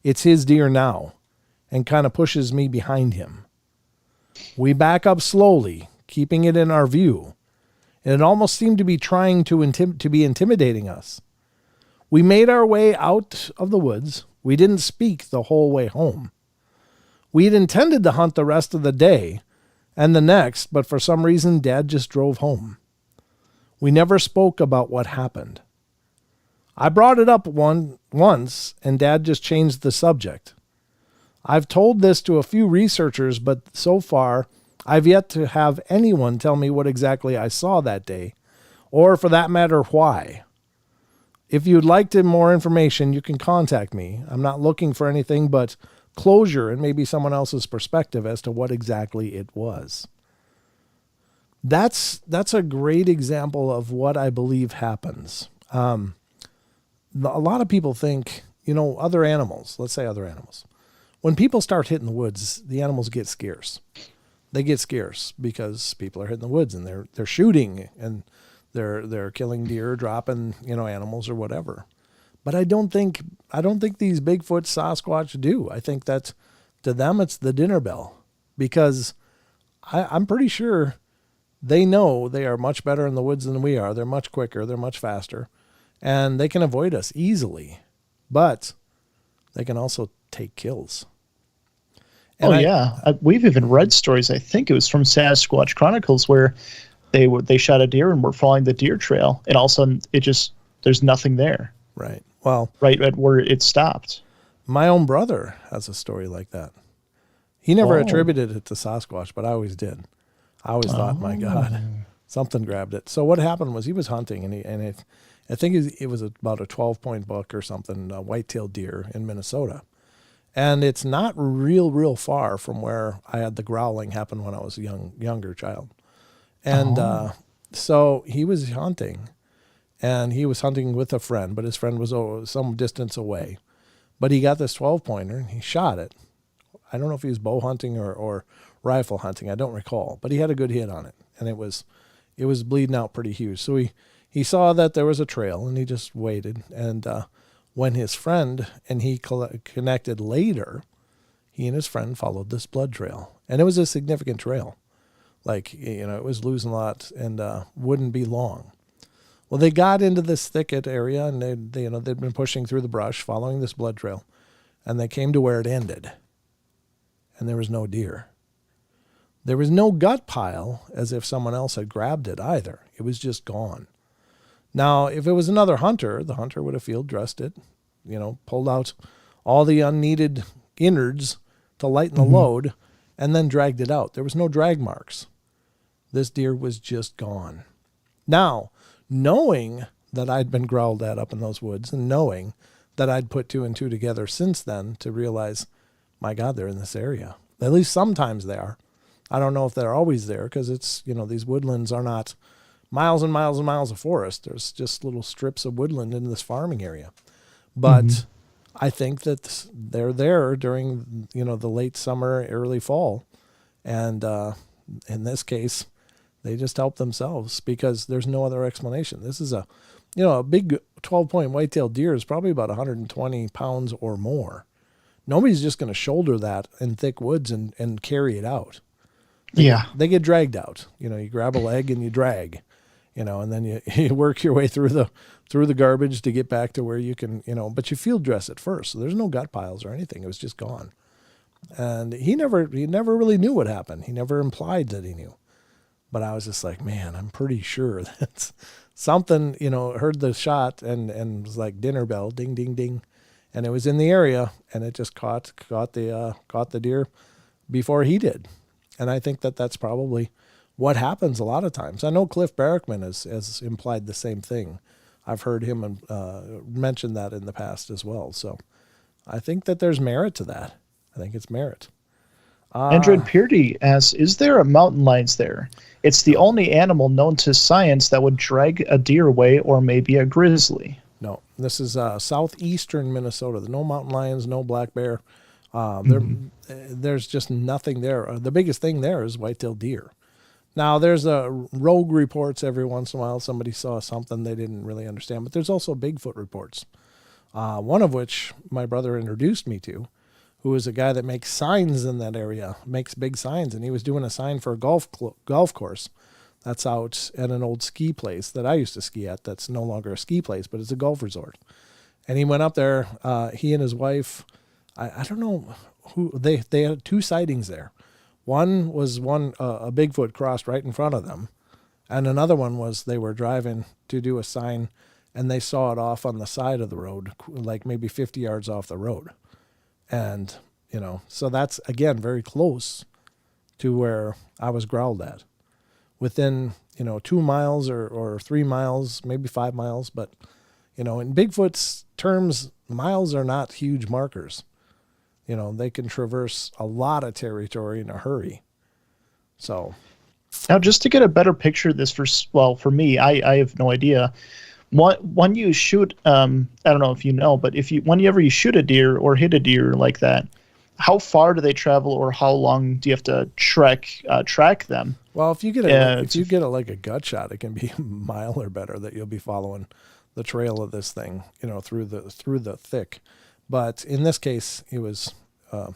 It's his deer now, and kind of pushes me behind him. We back up slowly, keeping it in our view, It almost seemed to be trying to be intimidating us. We made our way out of the woods. We didn't speak the whole way home. We had intended to hunt the rest of the day and the next, but for some reason, Dad just drove home. We never spoke about what happened. I brought it up once, and Dad just changed the subject. I've told this to a few researchers, but so far, I've yet to have anyone tell me what exactly I saw that day, or for that matter, why. If you'd like more information, you can contact me. I'm not looking for anything but closure and maybe someone else's perspective as to what exactly it was. That's a great example of what I believe happens. A lot of people think, other animals, let's say other animals. When people start hitting the woods, the animals get scarce. They get scarce because people are hitting the woods and they're shooting and they're killing deer, dropping, animals or whatever. But I don't think these Bigfoot Sasquatch do. I think that to them it's the dinner bell, because I'm pretty sure they know they are much better in the woods than we are. They're much quicker. They're much faster, and they can avoid us easily, but they can also take kills. And we've even read stories. I think it was from Sasquatch Chronicles where they shot a deer and were following the deer trail, and all of a sudden there's nothing there. Right. Well, right at where it stopped. My own brother has a story like that. He never attributed it to Sasquatch, but I always did. I always thought, my God, something grabbed it. So what happened was he was hunting, and I think it was about a 12-point buck or something, a white-tailed deer in Minnesota. And it's not real far from where I had the growling happen when I was a younger child. And so he was hunting, and he was hunting with a friend, but his friend was some distance away. But he got this 12-pointer, and he shot it. I don't know if he was bow hunting or rifle hunting. I don't recall. But he had a good hit on it, and it was bleeding out pretty huge. So he saw that there was a trail, and he just waited. And when his friend and he connected later, he and his friend followed this blood trail. And it was a significant trail. Like, it was losing a lot and wouldn't be long. Well, they got into this thicket area, and they'd been pushing through the brush, following this blood trail, and they came to where it ended. And there was no deer. There was no gut pile, as if someone else had grabbed it either. It was just gone. Now, if it was another hunter, the hunter would have field dressed it, pulled out all the unneeded innards to lighten the load, and then dragged it out. There was no drag marks. This deer was just gone. Now, knowing that I'd been growled at up in those woods, and knowing that I'd put two and two together since then to realize, my God, they're in this area. At least sometimes they are. I don't know if they're always there, because it's, these woodlands are not miles and miles and miles of forest. There's just little strips of woodland in this farming area. But I think that they're there during, the late summer, early fall. And in this case, they just help themselves, because there's no other explanation. This is a big 12-point white-tailed deer is probably about 120 pounds or more. Nobody's just going to shoulder that in thick woods and carry it out. They get dragged out. You grab a leg and you drag, and then you work your way through the garbage to get back to where you can, but you field dress it first. So there's no gut piles or anything. It was just gone. And he never really knew what happened. He never implied that he knew. But I was just like, man, I'm pretty sure that's something, heard the shot and was like dinner bell, ding, ding, ding. And it was in the area, and it just caught the deer before he did. And I think that that's probably what happens a lot of times. I know Cliff Barrickman has implied the same thing. I've heard him mention that in the past as well. So I think that there's merit to that. I think it's merit. Andred Peardy asks, is there a mountain lions there? It's the only animal known to science that would drag a deer away, or maybe a grizzly. No, this is southeastern Minnesota. No mountain lions, no black bear. There's just nothing there. The biggest thing there is white-tailed deer. Now, there's rogue reports every once in a while. Somebody saw something they didn't really understand. But there's also Bigfoot reports, one of which my brother introduced me to, who is a guy that makes signs in that area, makes big signs. And he was doing a sign for a golf course That's out at an old ski place that I used to ski at. That's no longer a ski place, but it's a golf resort. And he went up there, he and his wife, I don't know who, they had 2 sightings there. One was a Bigfoot crossed right in front of them. And another one was they were driving to do a sign and they saw it off on the side of the road, like maybe 50 yards off the road. And, so that's, again, very close to where I was growled at. Within, 2 miles or 3 miles, maybe 5 miles. But, in Bigfoot's terms, miles are not huge markers. They can traverse a lot of territory in a hurry. So now, just to get a better picture of this, for me, I have no idea. When you shoot, I don't know if you know, but whenever you shoot a deer or hit a deer like that, how far do they travel, or how long do you have to track them? Well, if you get it like a gut shot, it can be a mile or better that you'll be following the trail of this thing, through the thick. But in this case, it was, I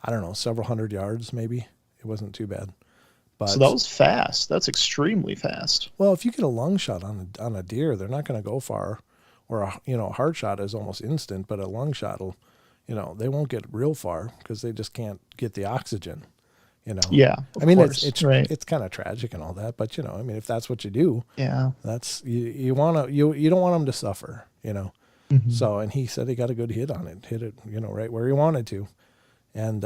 don't know, several hundred yards maybe. It wasn't too bad. But, so that was fast. That's extremely fast. Well, if you get a lung shot on a deer, they're not going to go far. Or a heart shot is almost instant, but a lung shot will, they won't get real far because they just can't get the oxygen. Yeah. I mean, course, it's right. It's kind of tragic and all that, but if that's what you do, yeah, that's you don't want them to suffer, Mm-hmm. So, and he said he got a good hit on it, right where he wanted to, and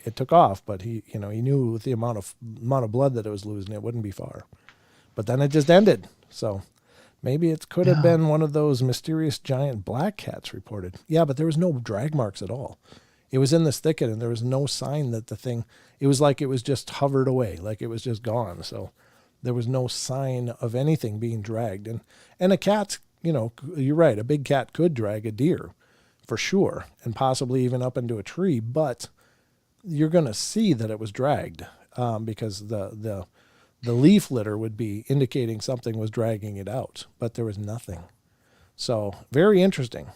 it took off, but he knew with the amount of blood that it was losing, it wouldn't be far, but then it just ended. So maybe it could have been one of those mysterious giant black cats reported. Yeah, but there was no drag marks at all. It was in this thicket, and there was no sign that the thing, it was like it was just hovered away, like it was just gone. So there was no sign of anything being dragged. And a cat, you're right, a big cat could drag a deer for sure, and possibly even up into a tree, but you're going to see that it was dragged because the leaf litter would be indicating something was dragging it out, but there was nothing. So very interesting.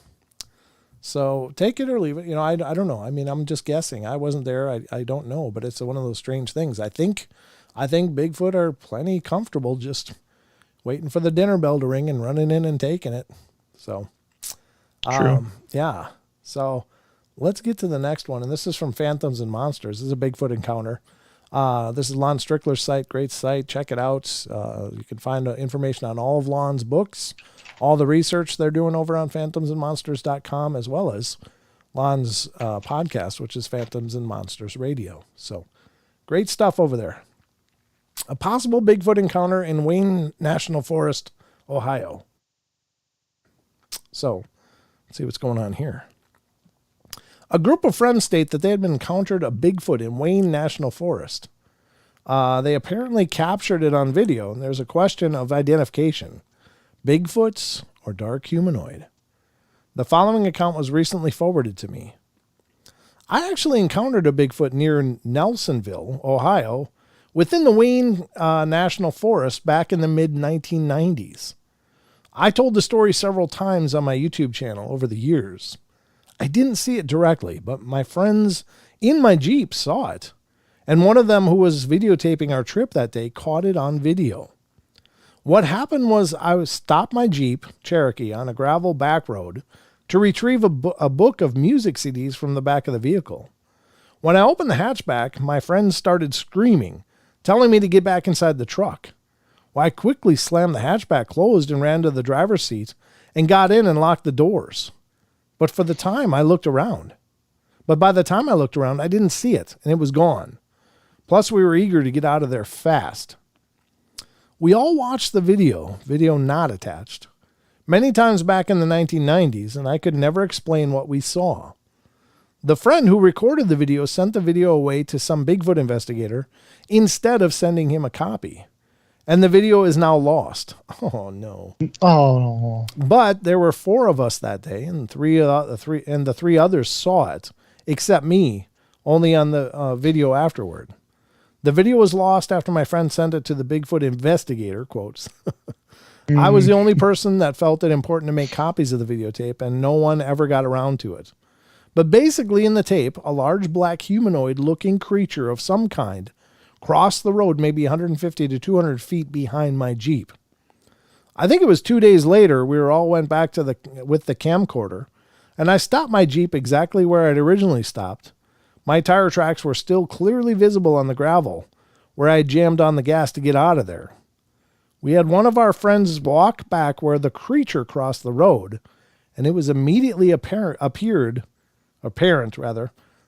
So take it or leave it. I don't know. I mean, I'm just guessing. I wasn't there. I don't know, but it's one of those strange things. I think Bigfoot are plenty comfortable just waiting for the dinner bell to ring and running in and taking it. So, True. Yeah. So let's get to the next one. And this is from Phantoms and Monsters. This is a Bigfoot encounter. This is Lon Strickler's site. Great site. Check it out. You can find information on all of Lon's books, all the research they're doing over on phantomsandmonsters.com, as well as Lon's podcast, which is Phantoms and Monsters Radio. So great stuff over there. A possible Bigfoot encounter in Wayne National Forest, Ohio. So let's see what's going on here. A group of friends state that they had encountered a Bigfoot in Wayne National Forest. They apparently captured it on video, and there's a question of identification. Bigfoots or dark humanoid? The following account was recently forwarded to me. I actually encountered a Bigfoot near Nelsonville, Ohio, within the Wayne National Forest back in the mid-1990s. I told the story several times on my YouTube channel over the years. I didn't see it directly, but my friends in my Jeep saw it, and one of them who was videotaping our trip that day caught it on video. What happened was I stopped my Jeep Cherokee on a gravel back road to retrieve a book of music CDs from the back of the vehicle. When I opened the hatchback, my friends started screaming, telling me to get back inside the truck. Well, I quickly slammed the hatchback closed and ran to the driver's seat and got in and locked the doors. But by the time I looked around, I didn't see it, and it was gone. Plus, we were eager to get out of there fast. We all watched the video not attached, many times back in the 1990s, and I could never explain what we saw. The friend who recorded the video sent the video away to some Bigfoot investigator instead of sending him a copy. And the video is now lost. Oh, no. Oh, no. But there were 4 of us that day, and the 3 others saw it, except me, only on the video afterward. The video was lost after my friend sent it to the Bigfoot investigator, quotes. I was the only person that felt it important to make copies of the videotape, and no one ever got around to it. But basically in the tape, a large black humanoid-looking creature of some kind crossed the road maybe 150 to 200 feet behind my Jeep. I think it was 2 days later, we all went back with the camcorder, and I stopped my Jeep exactly where I'd originally stopped. My tire tracks were still clearly visible on the gravel, where I jammed on the gas to get out of there. We had one of our friends walk back where the creature crossed the road, and it was immediately apparent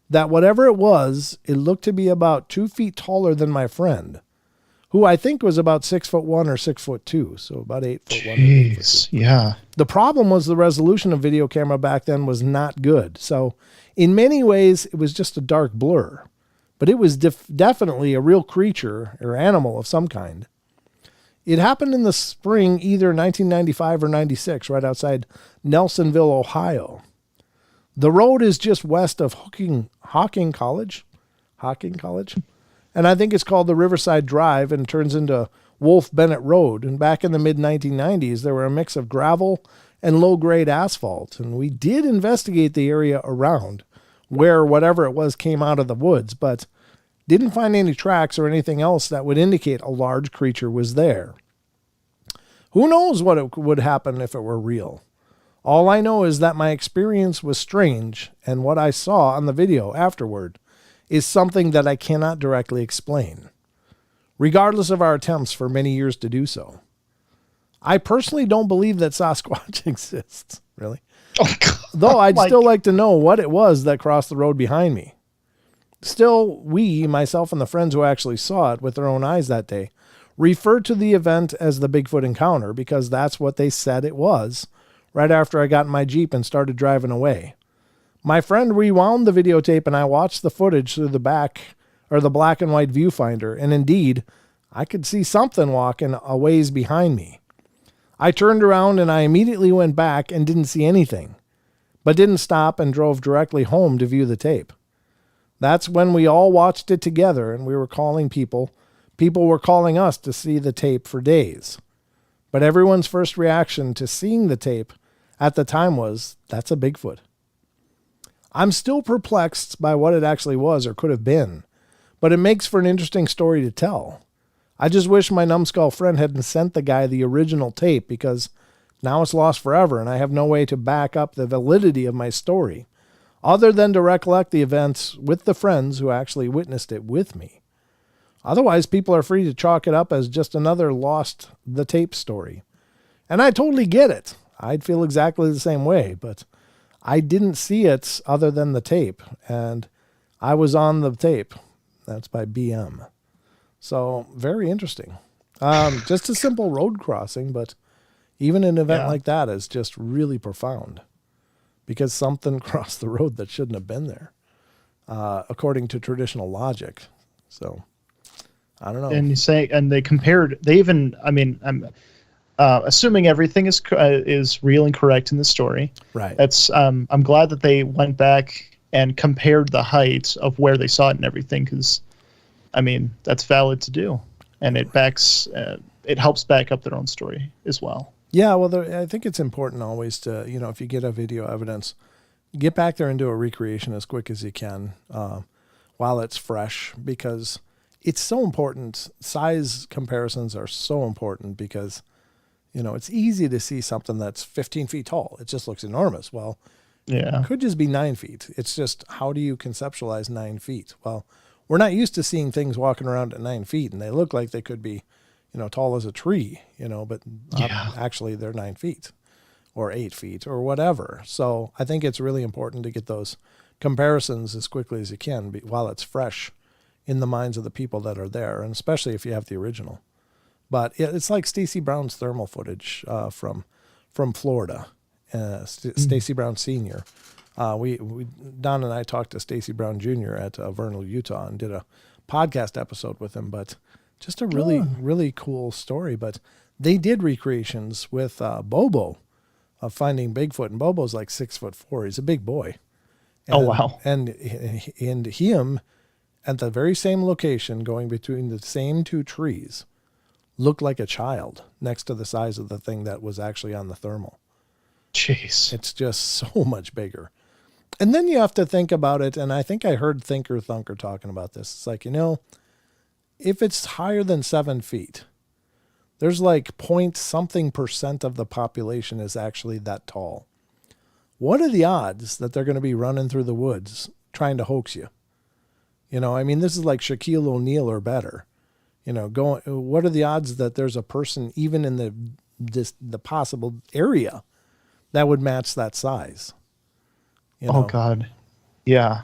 that whatever it was, it looked to be about 2 feet taller than my friend, who I think was about 6'1" or 6'2", so about 8'1". Jeez, yeah. The problem was the resolution of video camera back then was not good, so in many ways it was just a dark blur, but it was definitely a real creature or animal of some kind. It happened in the spring, either 1995 or 96, right outside Nelsonville, Ohio. The road is just west of Hocking College, and I think it's called the Riverside Drive and turns into Wolf Bennett Road. And back in the mid-1990s, there were a mix of gravel and low-grade asphalt, and we did investigate the area around where whatever it was came out of the woods, but didn't find any tracks or anything else that would indicate a large creature was there. Who knows what would happen if it were real? All I know is that my experience was strange, and what I saw on the video afterward is something that I cannot directly explain, regardless of our attempts for many years to do so. I personally don't believe that Sasquatch exists, really. Oh, God. Though I'd still like to know what it was that crossed the road behind me. Still, we, myself and the friends who actually saw it with their own eyes that day, referred to the event as the Bigfoot encounter because that's what they said it was right after I got in my Jeep and started driving away. My friend rewound the videotape and I watched the footage through the black and white viewfinder, and indeed, I could see something walking a ways behind me. I turned around and I immediately went back and didn't see anything, but didn't stop and drove directly home to view the tape. That's when we all watched it together and we were calling people. People were calling us to see the tape for days. But everyone's first reaction to seeing the tape at the time was, that's a Bigfoot. I'm still perplexed by what it actually was or could have been, but it makes for an interesting story to tell. I just wish my numbskull friend hadn't sent the guy the original tape because now it's lost forever and I have no way to back up the validity of my story, other than to recollect the events with the friends who actually witnessed it with me. Otherwise, people are free to chalk it up as just another lost the tape story. And I totally get it. I'd feel exactly the same way, but I didn't see it other than the tape, and I was on the tape. That's by BM. So, very interesting. Just a simple road crossing, but even an event like that is just really profound. Because something crossed the road that shouldn't have been there, according to traditional logic. So, I don't know. And you say, and they compared. They even, I mean, I'm assuming everything is real and correct in the story. Right. That's. I'm glad that they went back and compared the height of where they saw it and everything, because, I mean, that's valid to do, and it backs. It helps back up their own story as well. Yeah, well, I think it's important always to, if you get a video evidence, get back there and do a recreation as quick as you can while it's fresh, because it's so important. Size comparisons are so important because, it's easy to see something that's 15 feet tall. It just looks enormous. Well, it could just be 9 feet. It's just, how do you conceptualize 9 feet? Well, we're not used to seeing things walking around at 9 feet, and they look like they could be tall as a tree, but actually they're 9 feet or 8 feet or whatever. So I think it's really important to get those comparisons as quickly as you can while it's fresh in the minds of the people that are there, and especially if you have the original. But it's like Stacy Brown's thermal footage from Florida, Stacy Brown Sr. Don and I talked to Stacy Brown Jr. at Vernal, Utah, and did a podcast episode with him, but just a really cool story. But they did recreations with Bobo of finding Bigfoot, and Bobo's like 6'4". He's a big boy. And, wow. And him at the very same location, going between the same two trees, looked like a child next to the size of the thing that was actually on the thermal. Jeez. It's just so much bigger. And then you have to think about it, and I think I heard Thinker Thunker talking about this. It's like, if it's higher than 7 feet, there's like point something % of the population is actually that tall. What are the odds that they're going to be running through the woods trying to hoax you? You know, I mean, this is like Shaquille O'Neal or better. You know, what are the odds that there's a person even in the possible area that would match that size? You know? Oh God. Yeah.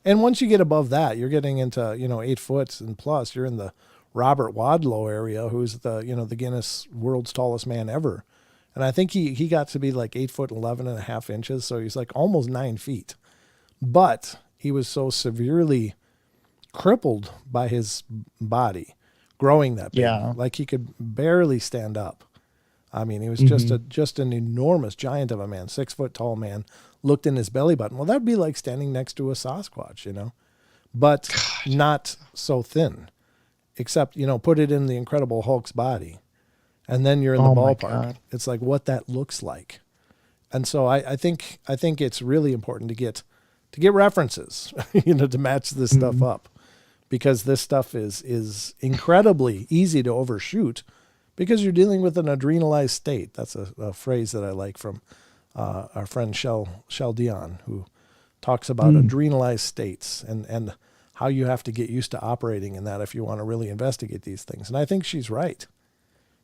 And once you get above that, you're getting into, 8 foot and plus. You're in the Robert Wadlow area, who's the Guinness World's Tallest Man ever. And I think he got to be like 8 foot 11 and a half inches. So he's like almost 9 feet. But he was so severely crippled by his body growing that big. Yeah. Like he could barely stand up. I mean, he was just an enormous giant of a man, 6 foot tall man, looked in his belly button. Well, that'd be like standing next to a Sasquatch, but not so thin, except, put it in the Incredible Hulk's body. And then you're in the ballpark. It's like what that looks like. And so I think it's really important to get references, to match this stuff up, because this stuff is incredibly easy to overshoot because you're dealing with an adrenalized state. That's a phrase that I like from our friend Shell Dion, who talks about adrenalized states and how you have to get used to operating in that if you want to really investigate these things. And I think she's right,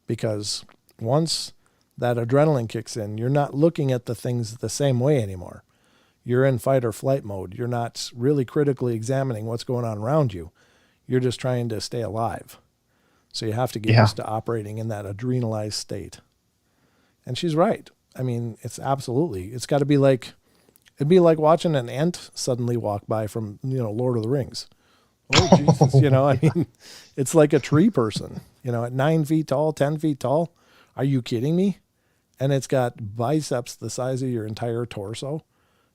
because once that adrenaline kicks in, you're not looking at the things the same way anymore. You're in fight or flight mode. You're not really critically examining what's going on around you. You're just trying to stay alive. So you have to get used to operating in that adrenalized state. And she's right. I mean, it's got to be like, it'd be like watching an ant suddenly walk by from, Lord of the Rings. Oh, Jesus, I mean, it's like a tree person, at 9 feet tall, 10 feet tall. Are you kidding me? And it's got biceps the size of your entire torso.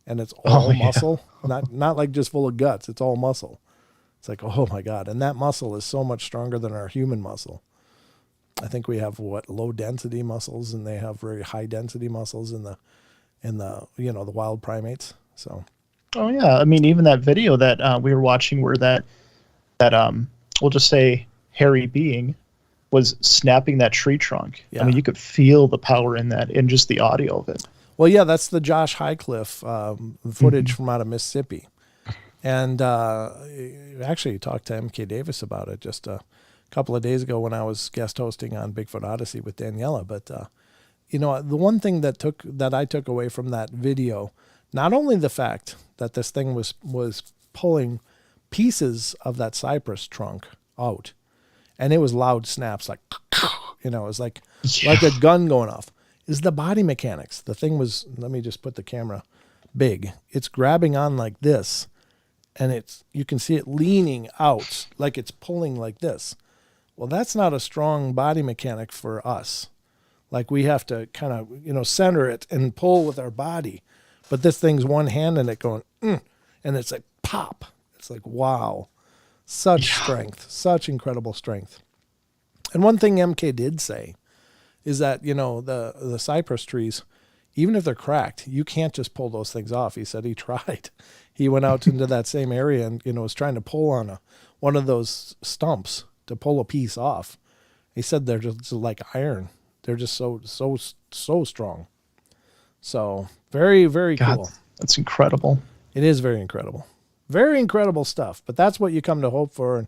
And it's all muscle, not like just full of guts. It's all muscle. It's like, oh my God. And that muscle is so much stronger than our human muscle. I think we have low density muscles, and they have very high density muscles in the the wild primates. So. Oh yeah. I mean, even that video that we were watching where that we'll just say hairy being was snapping that tree trunk. Yeah. I mean, you could feel the power in that in just the audio of it. Well, yeah, that's the Josh Highcliffe footage from out of Mississippi. And actually talked to MK Davis about it just a couple of days ago when I was guest hosting on Bigfoot Odyssey with Daniela. But, the one thing that I took away from that video, not only the fact that this thing was pulling pieces of that cypress trunk out, and it was loud snaps, like, it was like a gun going off, is the body mechanics. The thing was, let me just put the camera big. It's grabbing on like this, and you can see it leaning out like it's pulling like this. Well, that's not a strong body mechanic for us. Like we have to kind of, center it and pull with our body. But this thing's one hand and it going, and it's like pop. It's like, wow, such strength, such incredible strength. And one thing MK did say is that, the cypress trees, even if they're cracked, you can't just pull those things off. He said he tried. He went out into that same area and, was trying to pull on one of those stumps to pull a piece off. He said they're just like iron. They're just so strong. So very, very cool. That's incredible. It is very incredible. Very incredible stuff. But that's what you come to hope for.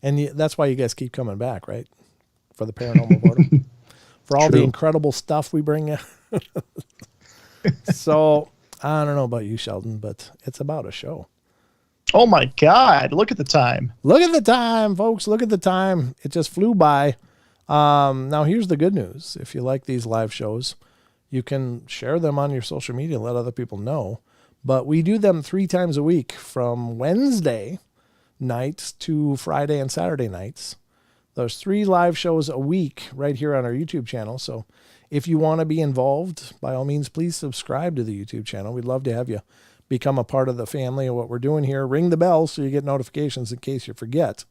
And that's why you guys keep coming back, right? For the Paranormal Portal. For all the incredible stuff we bring you. So, I don't know about you, Sheldon, but it's about a show. Oh, my God. Look at the time. Look at the time, folks. Look at the time. It just flew by. Now, here's the good news. If you like these live shows, you can share them on your social media and let other people know. But we do them 3 times a week from Wednesday nights to Friday and Saturday nights. There's 3 live shows a week right here on our YouTube channel. So if you want to be involved, by all means, please subscribe to the YouTube channel. We'd love to have you become a part of the family of what we're doing here. Ring the bell so you get notifications in case you forget.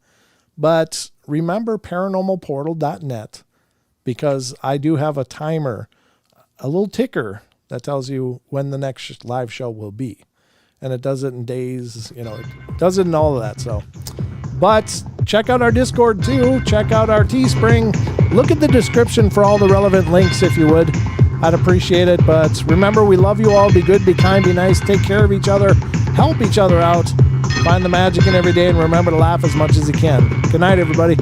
But remember paranormalportal.net, because I do have a timer, a little ticker that tells you when the next live show will be. And it does it in days, it does it in all of that. So But check out our Discord too. Check out our Teespring. Look at the description for all the relevant links if you would. I'd appreciate it. But remember, we love you all. Be good, be kind, be nice. Take care of each other. Help each other out. Find the magic in every day, and remember to laugh as much as you can. Good night, everybody.